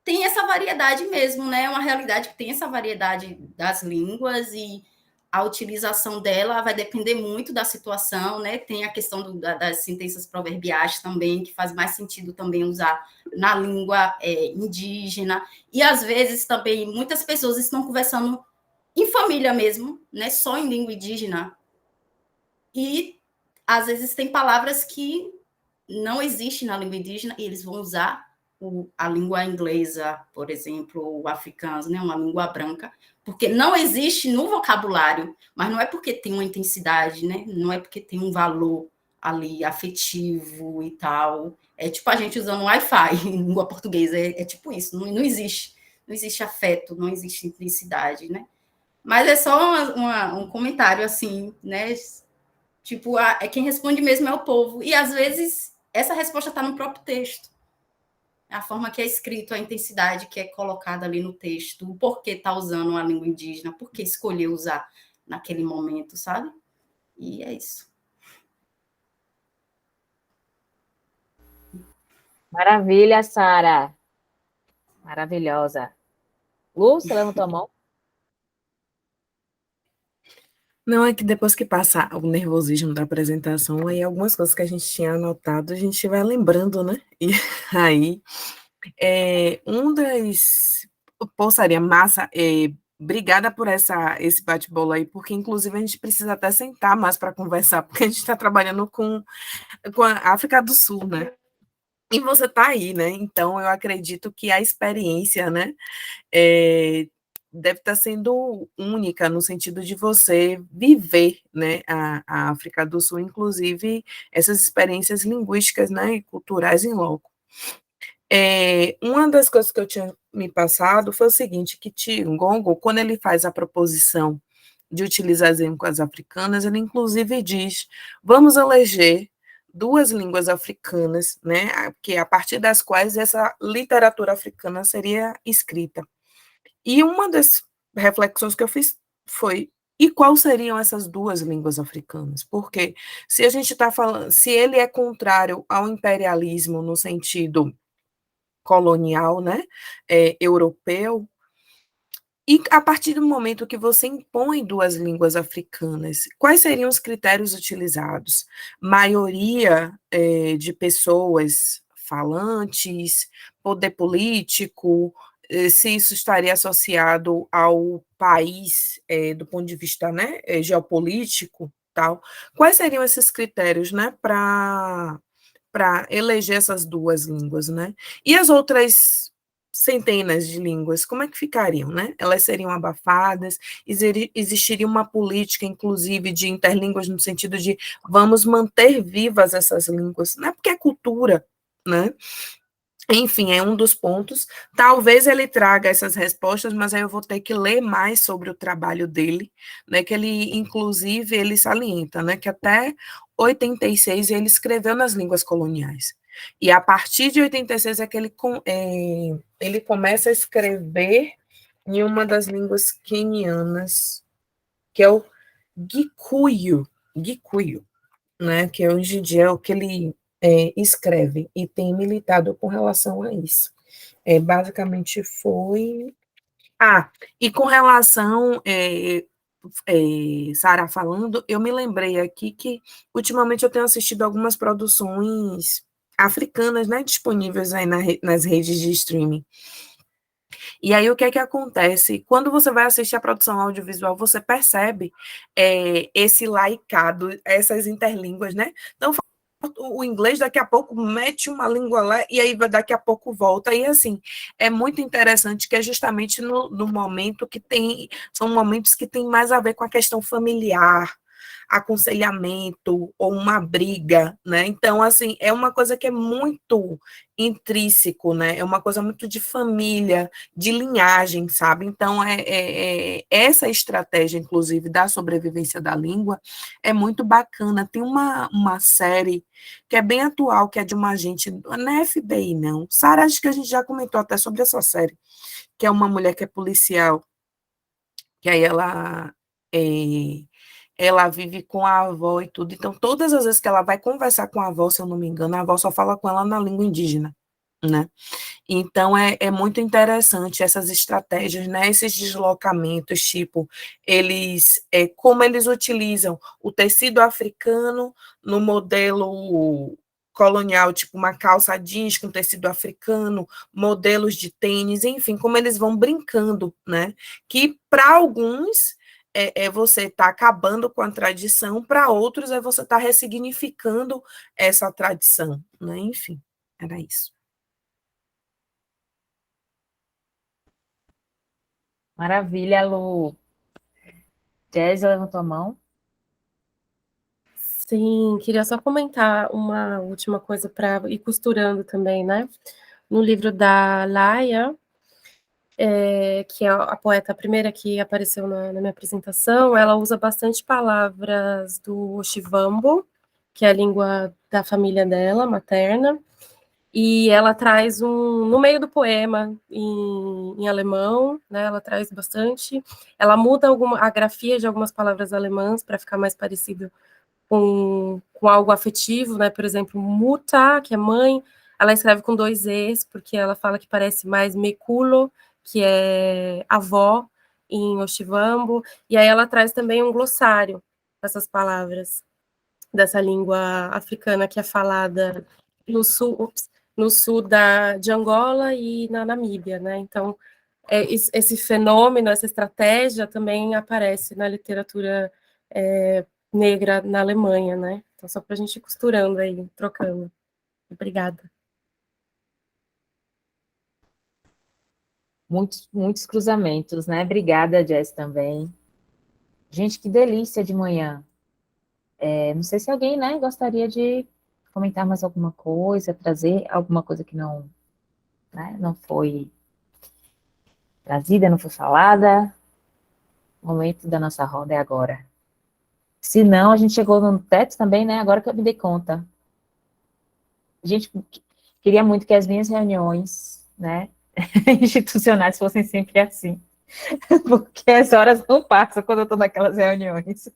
tem essa variedade mesmo, né? É uma realidade que tem essa variedade das línguas, e a utilização dela vai depender muito da situação, né? Tem a questão das sentenças proverbiais também, que faz mais sentido também usar na língua indígena. E, às vezes, também, muitas pessoas estão conversando em família mesmo, né? Só em língua indígena. E, às vezes, tem palavras que não existem na língua indígena e eles vão usar a língua inglesa, por exemplo, o africano, né, uma língua branca, porque não existe no vocabulário, mas não é porque tem uma intensidade, né, não é porque tem um valor ali afetivo e tal. É tipo a gente usando Wi-Fi em língua portuguesa, é tipo isso, não existe afeto, não existe intensidade, né? Mas é só um comentário assim, né? Tipo, quem responde mesmo é o povo. E, às vezes, essa resposta está no próprio texto. A forma que é escrito, a intensidade que é colocada ali no texto, o porquê está usando uma língua indígena, por que escolheu usar naquele momento, sabe? E é isso. Maravilha, Sara. Maravilhosa. Lu, você levantou a mão? Não, é que depois que passa o nervosismo da apresentação, aí algumas coisas que a gente tinha anotado, a gente vai lembrando, né? E aí, Pô, seria massa, obrigada por esse bate-bola aí, porque inclusive a gente precisa até sentar mais para conversar, porque a gente está trabalhando com a África do Sul, né? E você está aí, né? Então eu acredito que a experiência, né, deve estar sendo única no sentido de você viver, né, a África do Sul, inclusive essas experiências linguísticas, né, e culturais em loco. Uma das coisas que eu tinha me passado foi o seguinte, que Ngongo, quando ele faz a proposição de utilizar as línguas africanas, ele inclusive diz, vamos eleger 2 línguas africanas, né, que a partir das quais essa literatura africana seria escrita. E uma das reflexões que eu fiz foi, e quais seriam essas 2 línguas africanas? Porque se a gente está falando, se ele é contrário ao imperialismo no sentido colonial, né, europeu, e a partir do momento que você impõe 2 línguas africanas, quais seriam os critérios utilizados? Maioria de pessoas falantes, poder político, se isso estaria associado ao país do ponto de vista, né, geopolítico, tal. Quais seriam esses critérios, né, para eleger essas 2 línguas, né? E as outras centenas de línguas, como é que ficariam, né? Elas seriam abafadas, existiria uma política, inclusive, de interlínguas no sentido de vamos manter vivas essas línguas, não é porque é cultura, né? Enfim, é um dos pontos. Talvez ele traga essas respostas, mas aí eu vou ter que ler mais sobre o trabalho dele, né? Que ele, inclusive, ele salienta, né? Que até 86 ele escreveu nas línguas coloniais. E a partir de 86 é que ele começa a escrever em uma das línguas quenianas, que é o Gikuyu, né? Que hoje em dia é o que ele escreve e tem militado com relação a isso. Basicamente foi. E com relação, Sara falando, eu me lembrei aqui que ultimamente eu tenho assistido algumas produções africanas, né, disponíveis aí nas redes de streaming. E aí o que é que acontece? Quando você vai assistir a produção audiovisual, você percebe esse laicado, essas interlínguas, né? Então, o inglês daqui a pouco mete uma língua lá e aí daqui a pouco volta. E assim, é muito interessante que é justamente no momento que são momentos que tem mais a ver com a questão familiar, aconselhamento ou uma briga, né? Então, assim, é uma coisa que é muito intrínseco, né? É uma coisa muito de família, de linhagem, sabe? Então, essa estratégia, inclusive, da sobrevivência da língua é muito bacana. Tem uma série que é bem atual, que é de uma agente, não é FBI, não. Sara, acho que a gente já comentou até sobre essa série, que é uma mulher que é policial, que aí ela vive com a avó e tudo. Então, todas as vezes que ela vai conversar com a avó, se eu não me engano, a avó só fala com ela na língua indígena, né? Então, é muito interessante essas estratégias, né? Esses deslocamentos, tipo, como eles utilizam o tecido africano no modelo colonial, tipo uma calça jeans com tecido africano, modelos de tênis, enfim, como eles vão brincando, né? Que para alguns você está acabando com a tradição, para outros você está ressignificando essa tradição, né? Enfim, era isso. Maravilha, Lu. Jazz levantou a mão. Sim, queria só comentar uma última coisa para ir costurando também, né? No livro da Laia, que é a poeta primeira que apareceu na minha apresentação, ela usa bastante palavras do Oxivambo, que é a língua da família dela, materna, e ela traz no meio do poema, em alemão, né, ela traz bastante, ela muda a grafia de algumas palavras alemãs para ficar mais parecido com algo afetivo, né, por exemplo, Mutter, que é mãe, ela escreve com 2 Es, porque ela fala que parece mais Mekulo, que é avó, em Oxivambo, e aí ela traz também um glossário dessas palavras, dessa língua africana que é falada no sul de Angola e na Namíbia, né? Então, esse fenômeno, essa estratégia também aparece na literatura negra na Alemanha, né? Então, só para a gente ir costurando aí, trocando. Obrigada. Muitos cruzamentos, né? Obrigada, Jess, também. Gente, que delícia de manhã. Não sei se alguém, né, gostaria de comentar mais alguma coisa, trazer alguma coisa que não, né, não foi trazida, não foi falada. O momento da nossa roda é agora. Se não, a gente chegou no teto também, né? Agora que eu me dei conta. Gente, queria muito que as minhas reuniões, né, institucionais fossem sempre assim. Porque as horas não passam quando eu estou naquelas reuniões.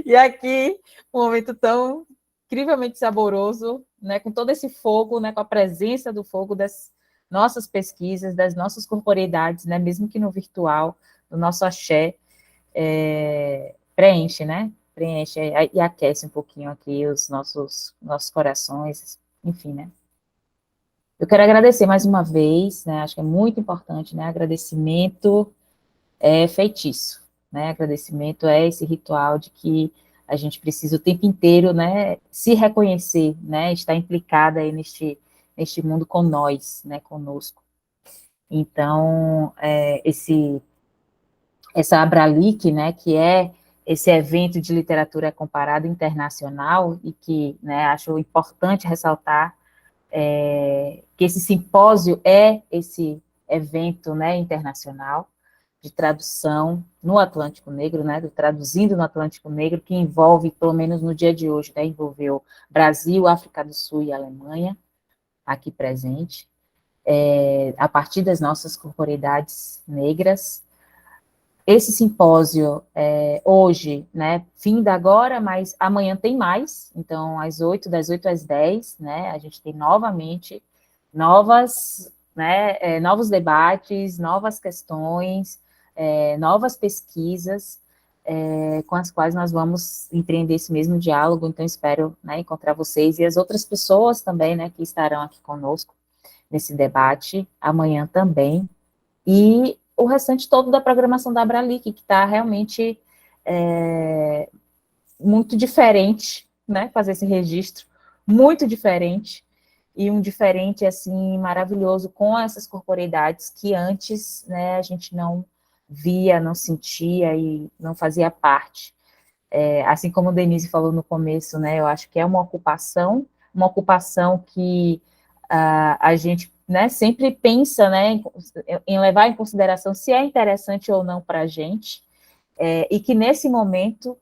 E aqui, um momento tão incrivelmente saboroso, né, com todo esse fogo, né, com a presença do fogo das nossas pesquisas, das nossas corporeidades, né, mesmo que no virtual, do nosso axé, preenche, né, preenche e aquece um pouquinho aqui os nossos corações, enfim, né. Eu quero agradecer mais uma vez, né, acho que é muito importante, né, agradecimento é feitiço, né? Agradecimento é esse ritual de que a gente precisa o tempo inteiro, né, se reconhecer, né, estar implicada aí neste mundo com nós, né, conosco. Então, essa Abralic, né, que é esse evento de literatura comparada internacional, e que, né, acho importante ressaltar que esse simpósio é esse evento, né, internacional de tradução no Atlântico Negro, né, do Traduzindo no Atlântico Negro, que envolve, pelo menos no dia de hoje, né, envolveu Brasil, África do Sul e Alemanha, aqui presente, a partir das nossas corporeidades negras. Esse simpósio, hoje, né, finda agora, mas amanhã tem mais, então, das 8 às 10, né, a gente tem novamente novos debates, novas questões, novas pesquisas, com as quais nós vamos empreender esse mesmo diálogo, então espero, né, encontrar vocês e as outras pessoas também, né, que estarão aqui conosco nesse debate, amanhã também, e o restante todo da programação da Abralic, que está realmente muito diferente, né, fazer esse registro, muito diferente, e um diferente, assim, maravilhoso, com essas corporeidades que antes, né, a gente não via, não sentia e não fazia parte. Assim como o Denise falou no começo, né, eu acho que é uma ocupação que a gente, né, sempre pensa, né, em levar em consideração se é interessante ou não para a gente, e que nesse momento,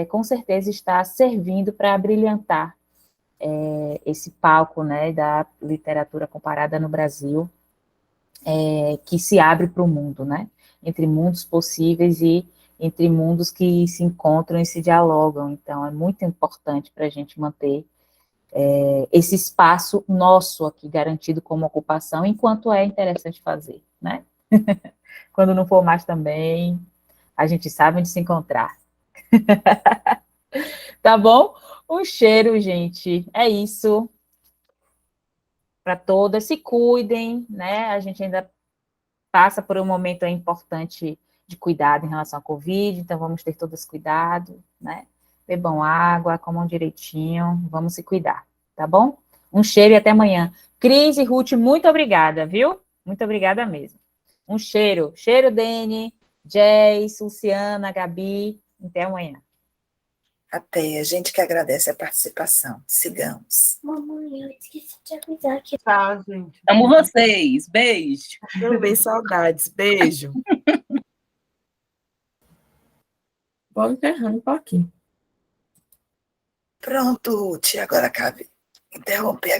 com certeza está servindo para brilhantar esse palco, né, da literatura comparada no Brasil, que se abre para o mundo, né, entre mundos possíveis e entre mundos que se encontram e se dialogam. Então, é muito importante para a gente manter esse espaço nosso aqui garantido como ocupação, enquanto é interessante fazer, né? Quando não for mais também, a gente sabe onde se encontrar. Tá bom? Um cheiro, gente. É isso. Para todas, se cuidem, né? A gente ainda passa por um momento importante de cuidado em relação à Covid, então vamos ter todos cuidado, né? Bebam água, comam direitinho, vamos se cuidar, tá bom? Um cheiro e até amanhã. Cris e Ruth, muito obrigada, viu? Muito obrigada mesmo. Um cheiro. Cheiro, Dene, Jess, Luciana, Gabi. Até amanhã. Até, a gente que agradece a participação. Sigamos. Mamãe, eu esqueci de avisar que... Tchau, gente. Amo vocês. Beijo. Também saudades. Beijo. Vou encerrando um pouquinho. Pronto, Ruth, agora cabe interromper